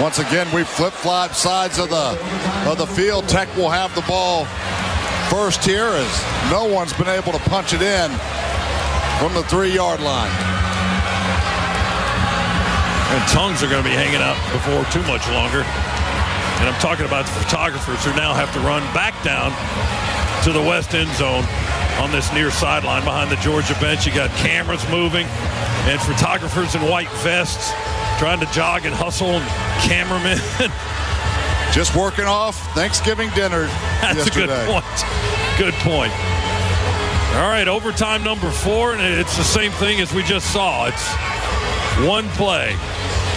Once again, we flip-flop sides of the field. Tech will have the ball first here as no one's been able to punch it in from the 3-yard line. And tongues are going to be hanging out before too much longer. And I'm talking about the photographers who now have to run back down to the west end zone on this near sideline behind the Georgia bench. You got cameras moving and photographers in white vests trying to jog and hustle, and cameramen. Just working off Thanksgiving dinner yesterday. That's a good point. Good point. All right, overtime number 4, and it's the same thing as we just saw. It's one play,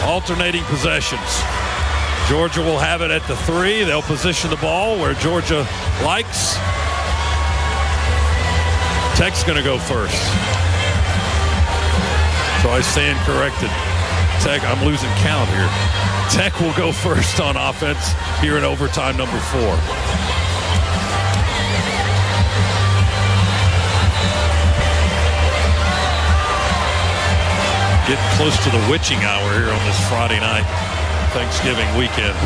alternating possessions. Georgia will have it at the 3. They'll position the ball where Georgia likes. Tech's going to go first. So I stand corrected. Tech, I'm losing count here. Tech will go first on offense here in overtime number 4. Getting close to the witching hour here on this Friday night, Thanksgiving weekend.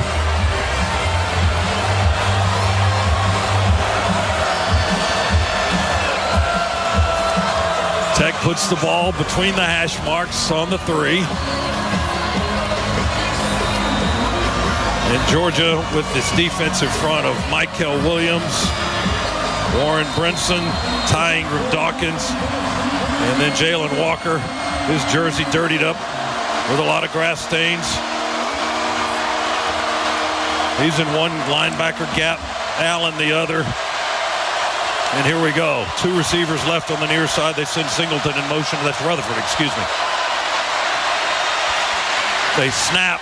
Tech puts the ball between the hash marks on the 3. And Georgia with this defensive front of Michael Williams, Warren Brinson, Ty Ingram Dawkins, and then Jalen Walker, his jersey dirtied up with a lot of grass stains. He's in one linebacker gap, Allen the other. And here we go. 2 receivers left on the near side. They send Singleton in motion. That's Rutherford, excuse me. They snap.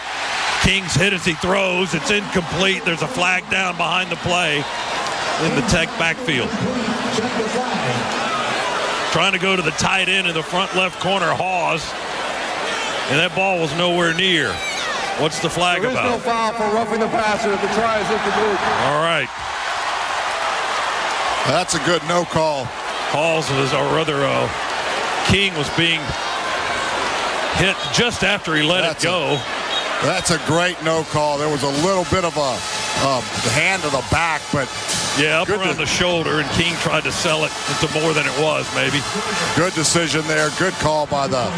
King's hit as he throws. It's incomplete. There's a flag down behind the play in the Tech backfield. Trying to go to the tight end in the front left corner, Hawes. And that ball was nowhere near. What's the flag about? There is no foul for roughing the passer if the try is incomplete. All right. That's a good no call. Hawes was, or rather, King was being hit just after he let it go. That's a great no call. There was a little bit of a hand to the back, but yeah, up around the shoulder, and King tried to sell it into more than it was, maybe. Good decision there. Good call by the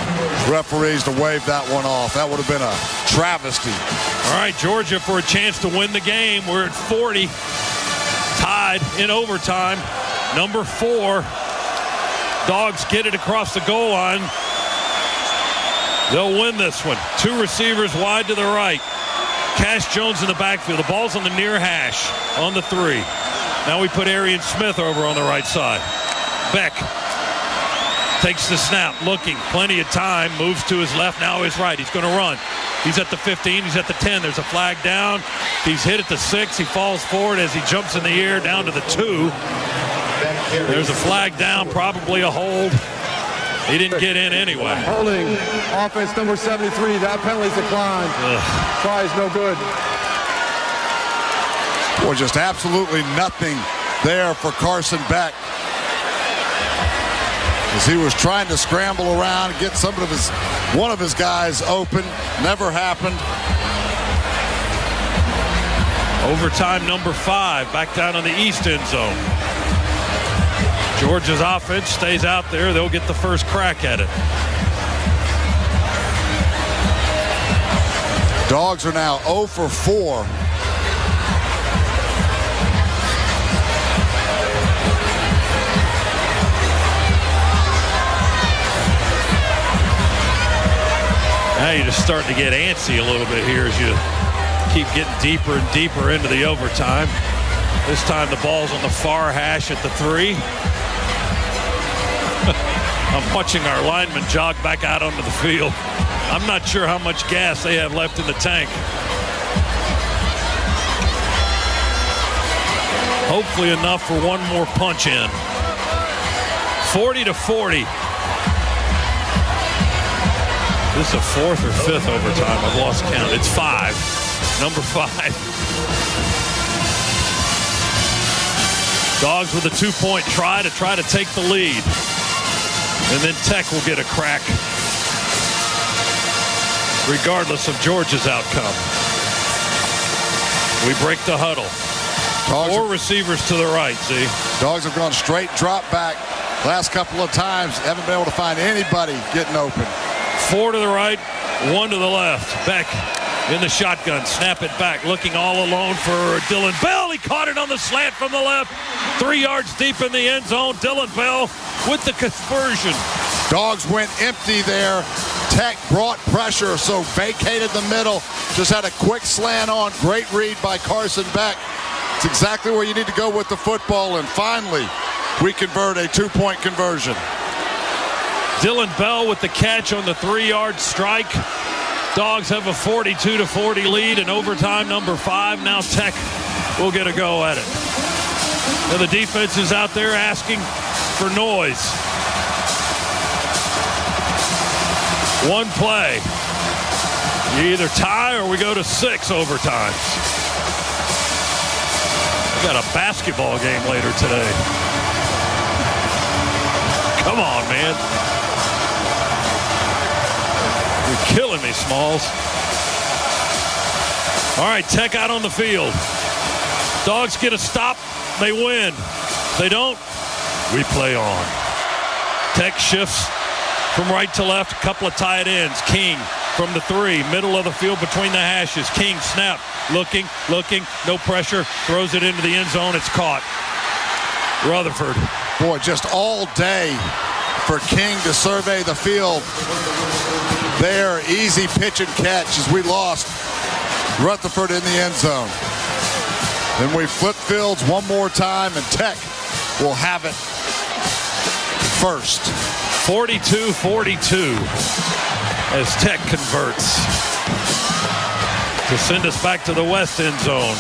referees to wave that one off. That would have been a travesty. All right, Georgia for a chance to win the game. We're at 40, tied in overtime. Number 4, Dogs get it across the goal line. They'll win this one. 2 receivers wide to the right. Cash Jones in the backfield. The ball's on the near hash on the 3. Now we put Arian Smith over on the right side. Beck takes the snap, looking, plenty of time, moves to his left, now his right. He's going to run. He's at the 15, he's at the 10. There's a flag down. He's hit at the 6. He falls forward as he jumps in the air down to the 2. There's a flag down, probably a hold. He didn't get in anyway. Holding offense number 73. That penalty's declined. Try is no good. Well, just absolutely nothing there for Carson Beck. as he was trying to scramble around, get one of his guys open. Never happened. Overtime number 5, back down in the east end zone. Georgia's offense stays out there. They'll get the first crack at it. Dogs are now 0 for 4. Now you're just starting to get antsy a little bit here as you keep getting deeper and deeper into the overtime. This time the ball's on the far hash at the 3. I'm watching our linemen jog back out onto the field. I'm not sure how much gas they have left in the tank. Hopefully enough for one more punch in. 40-40. This is a 4th or 5th overtime. I've lost count. It's 5. Number 5. Dogs with a 2-point try to take the lead. And then Tech will get a crack regardless of Georgia's outcome. We break the huddle. Dogs 4 receivers to the right, see? Dogs have gone straight drop back last couple of times. Haven't been able to find anybody getting open. 4 to the right, 1 to the left. Beck in the shotgun. Snap it back. Looking all alone for Dillon Bell. He caught it on the slant from the left. 3 yards deep in the end zone. Dillon Bell with the conversion. Dogs went empty there. Tech brought pressure, so vacated the middle. Just had a quick slant on. Great read by Carson Beck. It's exactly where you need to go with the football. And finally, we convert a 2-point conversion. Dillon Bell with the catch on the 3-yard strike. Dogs have a 42-40 lead in overtime number 5. Now Tech will get a go at it. Now the defense is out there asking for noise. One play. You either tie or we go to 6 overtimes. We got a basketball game later today. Come on, man. You're killing me, Smalls. All right, Tech out on the field. Dogs get a stop, they win. They don't, we play on. Tech shifts from right to left, a couple of tight ends. King from the 3, middle of the field between the hashes. King snap, looking, no pressure, throws it into the end zone, it's caught. Rutherford. Boy, just all day for King to survey the field. There, easy pitch and catch as we lost Rutherford in the end zone. Then we flip fields one more time, and Tech will have it first. 42-42 as Tech converts to send us back to the west end zone.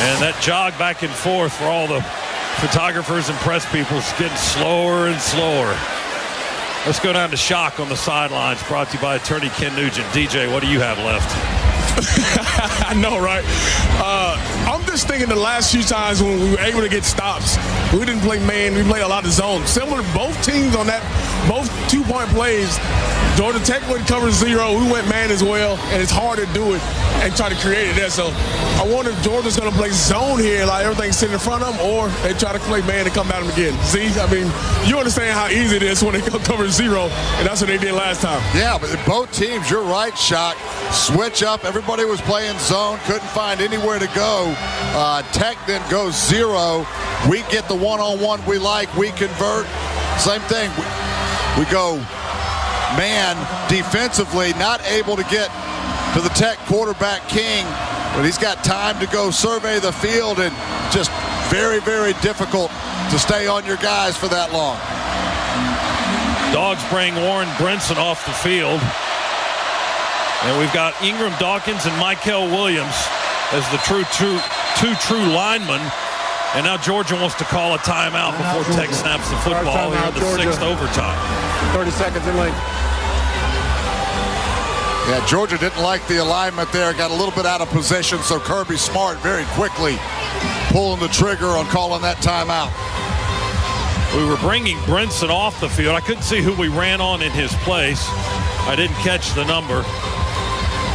And that jog back and forth for all the photographers and press people is getting slower and slower. Let's go down to Shock on the sidelines, brought to you by attorney Ken Nugent. DJ, what do you have left? I know, right? I'm just thinking the last few times when we were able to get stops, we didn't play man, we played a lot of zone. Similar to both teams on that, both 2-point plays. Georgia Tech went cover 0, we went man as well, and it's hard to do it and try to create it there. So I wonder if Georgia's going to play zone here, like everything's sitting in front of them, or they try to play man and come at them again. See, I mean, you understand how easy it is when they go cover 0, and that's what they did last time. Yeah, but both teams, you're right, Shock. Switch up. Everybody was playing zone, couldn't find anywhere to go. Tech then goes 0. We get the one-on-one we like. We convert. Same thing. We go man defensively, not able to get to the Tech quarterback King, but he's got time to go survey the field, and just very, very difficult to stay on your guys for that long. Dogs bring Warren Brinson off the field. And we've got Ingram Dawkins and Michael Williams as the two true linemen. And now Georgia wants to call a timeout before Tech snaps the football here in the 6th overtime. 30 seconds in length. Yeah, Georgia didn't like the alignment there. Got a little bit out of position, so Kirby Smart very quickly pulling the trigger on calling that timeout. We were bringing Brinson off the field. I couldn't see who we ran on in his place. I didn't catch the number.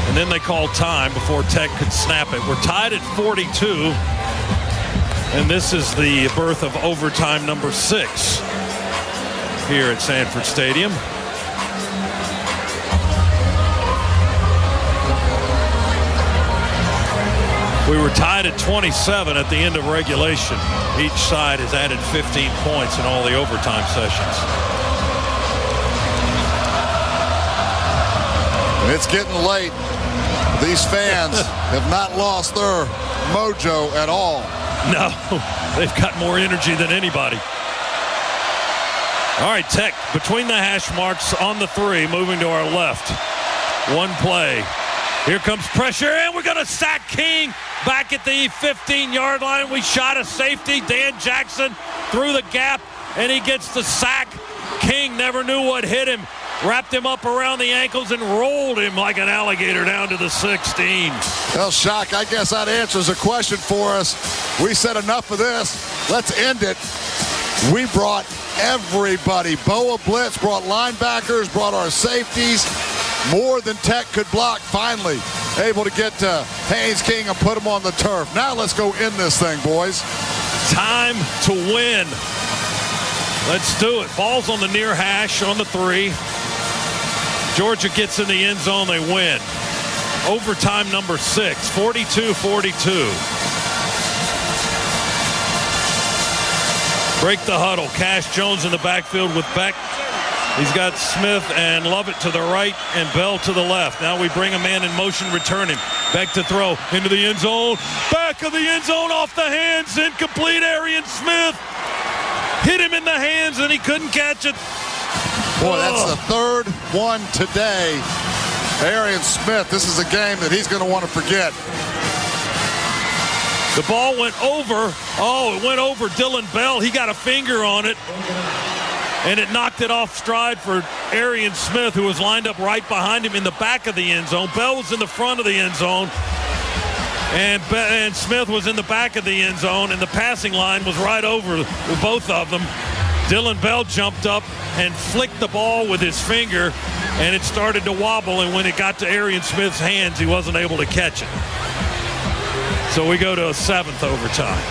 And then they called time before Tech could snap it. We're tied at 42. And this is the birth of overtime number 6 here at Sanford Stadium. We were tied at 27 at the end of regulation. Each side has added 15 points in all the overtime sessions. It's getting late. These fans have not lost their mojo at all. No, they've got more energy than anybody. All right, Tech between the hash marks on the 3, moving to our left. One play. Here comes pressure, and we're going to sack King back at the 15-yard line. We shot a safety. Dan Jackson through the gap, and he gets the sack. King never knew what hit him. Wrapped him up around the ankles and rolled him like an alligator down to the 16. Well, Shock, I guess that answers a question for us. We said enough of this. Let's end it. We brought everybody. Boa Blitz brought linebackers, brought our safeties. More than Tech could block, finally able to get to Haynes King and put him on the turf. Now let's go end this thing, boys. Time to win. Let's do it. Ball's on the near hash on the 3. Georgia gets in the end zone, they win. Overtime number 6, 42-42. Break the huddle. Cash Jones in the backfield with Beck. He's got Smith and Lovett to the right and Bell to the left. Now we bring a man in motion, returning. Beck to throw into the end zone. Back of the end zone, off the hands, incomplete. Arian Smith hit him in the hands and he couldn't catch it. Boy, that's the third one today. Arian Smith, this is a game that he's going to want to forget. The ball went over. Oh, it went over Dillon Bell. He got a finger on it. And it knocked it off stride for Arian Smith, who was lined up right behind him in the back of the end zone. Bell was in the front of the end zone. And Smith was in the back of the end zone. And the passing line was right over both of them. Dillon Bell jumped up and flicked the ball with his finger. And it started to wobble. And when it got to Arian Smith's hands, he wasn't able to catch it. So we go to a 7th overtime.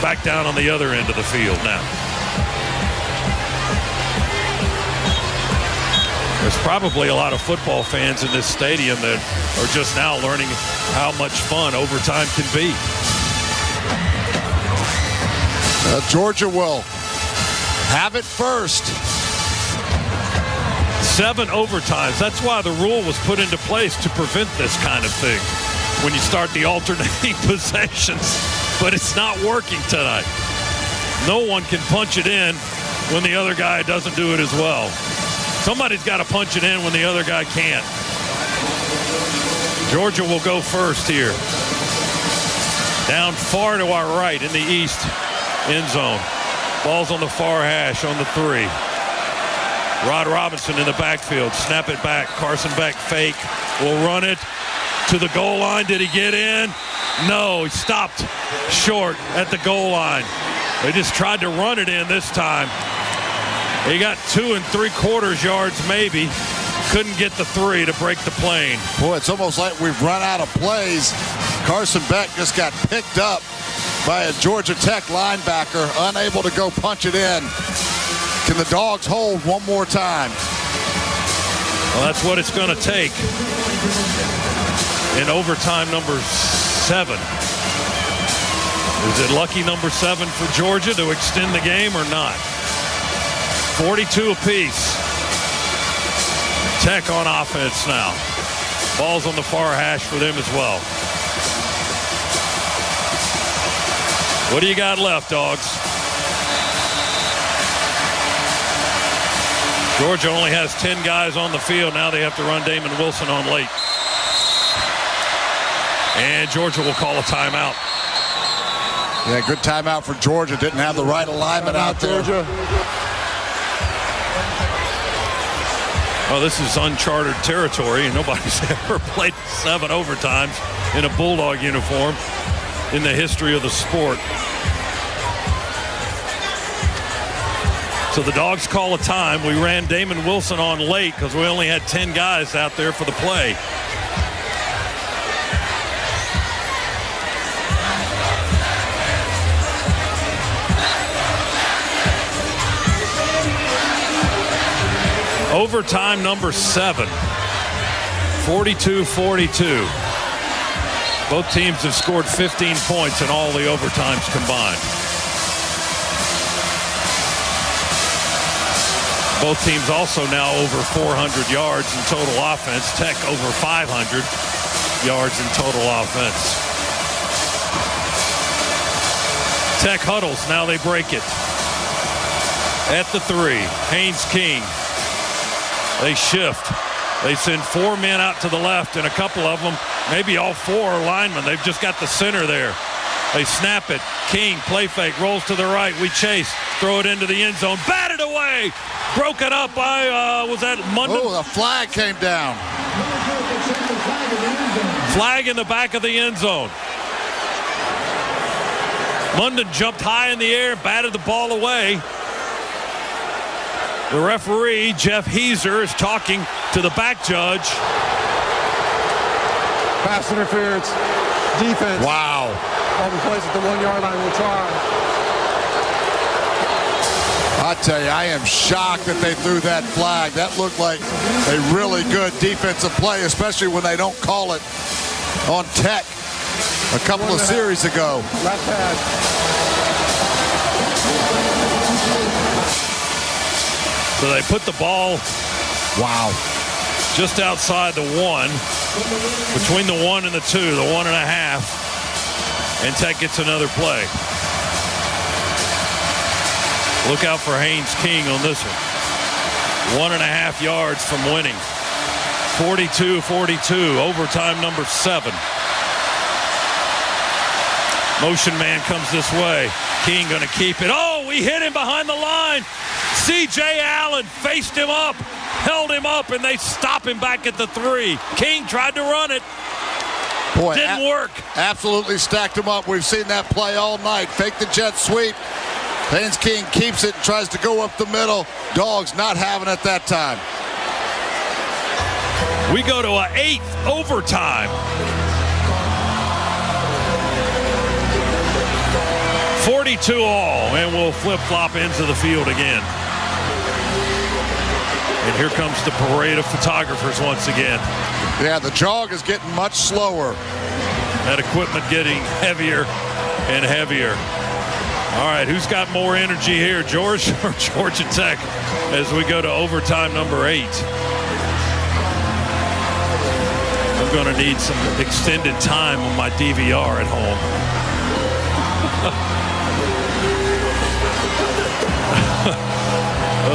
Back down on the other end of the field now. There's probably a lot of football fans in this stadium that are just now learning how much fun overtime can be. Georgia will have it first. 7 overtimes. That's why the rule was put into place, to prevent this kind of thing when you start the alternating possessions. But it's not working tonight. No one can punch it in when the other guy doesn't do it as well. Somebody's got to punch it in when the other guy can't. Georgia will go first here. Down far to our right in the east end zone. Ball's on the far hash on the 3. Rod Robinson in the backfield. Snap it back. Carson Beck fake. Will run it to the goal line. Did he get in? No, he stopped short at the goal line. They just tried to run it in this time. He got 2 3/4 yards maybe. Couldn't get the 3 to break the plane. Boy, it's almost like we've run out of plays. Carson Beck just got picked up by a Georgia Tech linebacker, unable to go punch it in. Can the Dogs hold one more time? Well, that's what it's going to take in overtime number 7. Is it lucky number 7 for Georgia to extend the game or not? 42 apiece. Tech on offense now. Ball's on the far hash for them as well. What do you got left, Dogs? Georgia only has 10 guys on the field. Now they have to run Damon Wilson on late. And Georgia will call a timeout. Yeah, good timeout for Georgia. Didn't have the right alignment out there. Georgia. Well, this is uncharted territory, and nobody's ever played 7 overtimes in a Bulldog uniform in the history of the sport. So the Dogs call a time. We ran Damon Wilson on late because we only had 10 guys out there for the play. Overtime number 7. 42-42. Both teams have scored 15 points in all the overtimes combined. Both teams also now over 400 yards in total offense. Tech over 500 yards in total offense. Tech huddles. Now they break it. At the 3, Haynes King. They shift. They send 4 men out to the left, and a couple of them, maybe all 4 are linemen. They've just got the center there. They snap it. King, play fake, rolls to the right. We chase, throw it into the end zone. Batted away. Broken up by, was that Munden? Oh, the flag came down. Flag in the back of the end zone. Munden jumped high in the air, batted the ball away. The referee, Jeff Heiser, is talking to the back judge. Pass interference. Defense. Wow. All the plays at the 1 yard line will try. I tell you, I am shocked that they threw that flag. That looked like a really good defensive play, especially when they don't call it on Tech a couple of series ago. Last pass. So they put the ball, wow, just outside the 1, between the 1 and the 2, the 1.5, and Tech gets another play. Look out for Haynes King on this one. 1.5 yards from winning. 42-42, overtime number 7. Motion man comes this way. King going to keep it. Oh, we hit him behind the line. C.J. Allen faced him up, held him up, and they stop him back at the 3. King tried to run it. Boy, didn't work. Absolutely stacked him up. We've seen that play all night. Fake the jet sweep. Haynes King keeps it and tries to go up the middle. Dogs not having it that time. We go to an 8th overtime. 42 all, and we'll flip-flop into the field again. And here comes the parade of photographers once again. Yeah, the jog is getting much slower. That equipment getting heavier and heavier. All right, who's got more energy here, George or Georgia Tech, as we go to overtime number 8? I'm going to need some extended time on my DVR at home.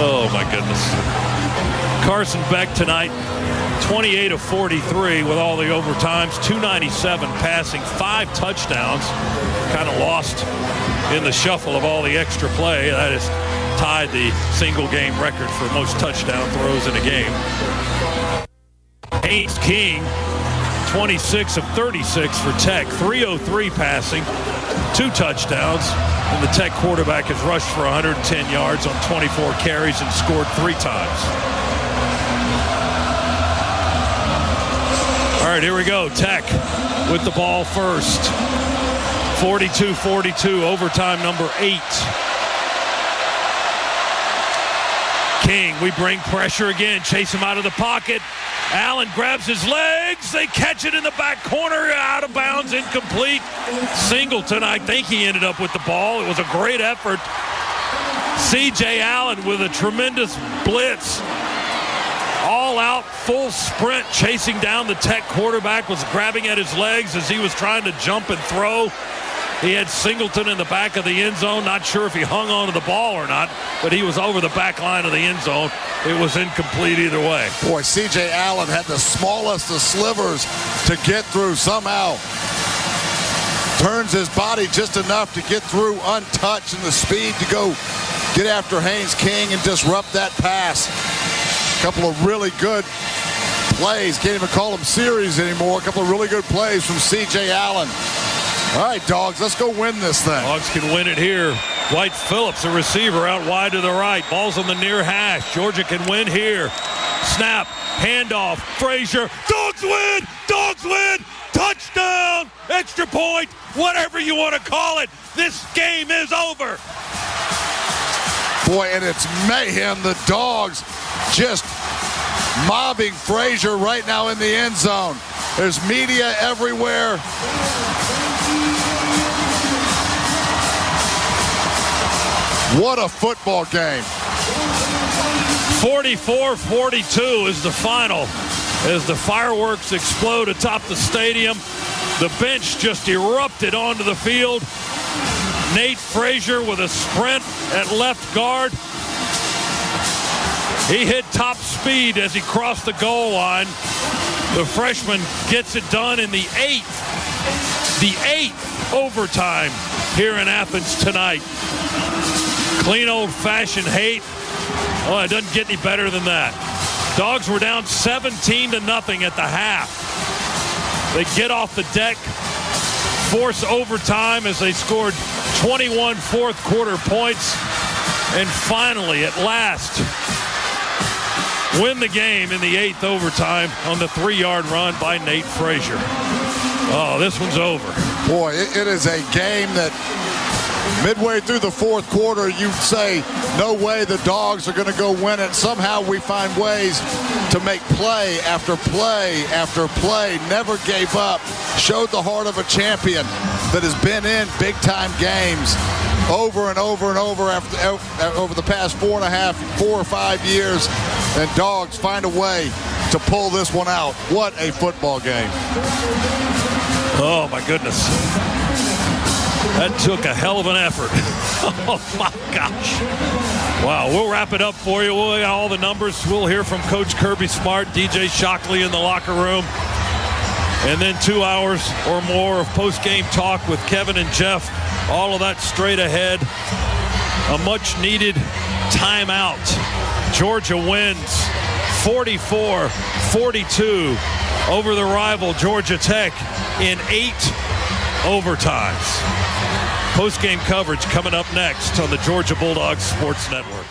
Oh, my goodness. Carson Beck tonight, 28 of 43 with all the overtimes, 297 passing, 5 touchdowns. Kind of lost in the shuffle of all the extra play. That has tied the single game record for most touchdown throws in a game. Haynes King, 26 of 36 for Tech, 303 passing, 2 touchdowns. And the Tech quarterback has rushed for 110 yards on 24 carries and scored 3 times. All right, here we go. Tech with the ball first. 42-42, overtime number 8. King, we bring pressure again. Chase him out of the pocket. Allen grabs his legs. They catch it in the back corner. Out of bounds, incomplete. Singleton, I think he ended up with the ball. It was a great effort. C.J. Allen with a tremendous blitz. All out, full sprint, chasing down the Tech quarterback, was grabbing at his legs as he was trying to jump and throw. He had Singleton in the back of the end zone. Not sure if he hung on to the ball or not, but he was over the back line of the end zone. It was incomplete either way. Boy, C.J. Allen had the smallest of slivers to get through somehow. Turns his body just enough to get through untouched, and the speed to go get after Haynes King and disrupt that pass. A couple of really good plays. Can't even call them series anymore. A couple of really good plays from C.J. Allen. All right, Dogs, let's go win this thing. Dogs can win it here. Dwight Phillips, a receiver, out wide to the right. Ball's on the near hash. Georgia can win here. Snap, handoff, Frazier. Dogs win! Dogs win! Touchdown! Extra point! Whatever you want to call it. This game is over. Boy, and it's mayhem. The Dogs just mobbing Frazier right now in the end zone. There's media everywhere. What a football game. 44-42 is the final as the fireworks explode atop the stadium. The bench just erupted onto the field. Nate Frazier with a sprint at left guard. He hit top speed as he crossed the goal line. The freshman gets it done in the eighth overtime here in Athens tonight. Clean old-fashioned hate. Oh, it doesn't get any better than that. Dogs were down 17-0 at the half. They get off the deck, force overtime as they scored 21 fourth-quarter points, and finally, at last, win the game in the eighth overtime on the 3-yard run by Nate Frazier. Oh, this one's over. Boy, it is a game that midway through the fourth quarter, you'd say, no way the Dogs are going to go win it. Somehow we find ways to make play after play after play. Never gave up. Showed the heart of a champion that has been in big-time games over and over and over over the past 4 or 5 years. And Dogs find a way to pull this one out. What a football game. Oh, my goodness. That took a hell of an effort. Oh, my gosh. Wow, we'll wrap it up for you. We'll get all the numbers. We'll hear from Coach Kirby Smart, DJ Shockley in the locker room. And then 2 hours or more of post-game talk with Kevin and Jeff. All of that straight ahead. A much-needed timeout. Georgia wins 44-42 over the rival Georgia Tech in 8 overtimes. Post-game coverage coming up next on the Georgia Bulldogs Sports Network.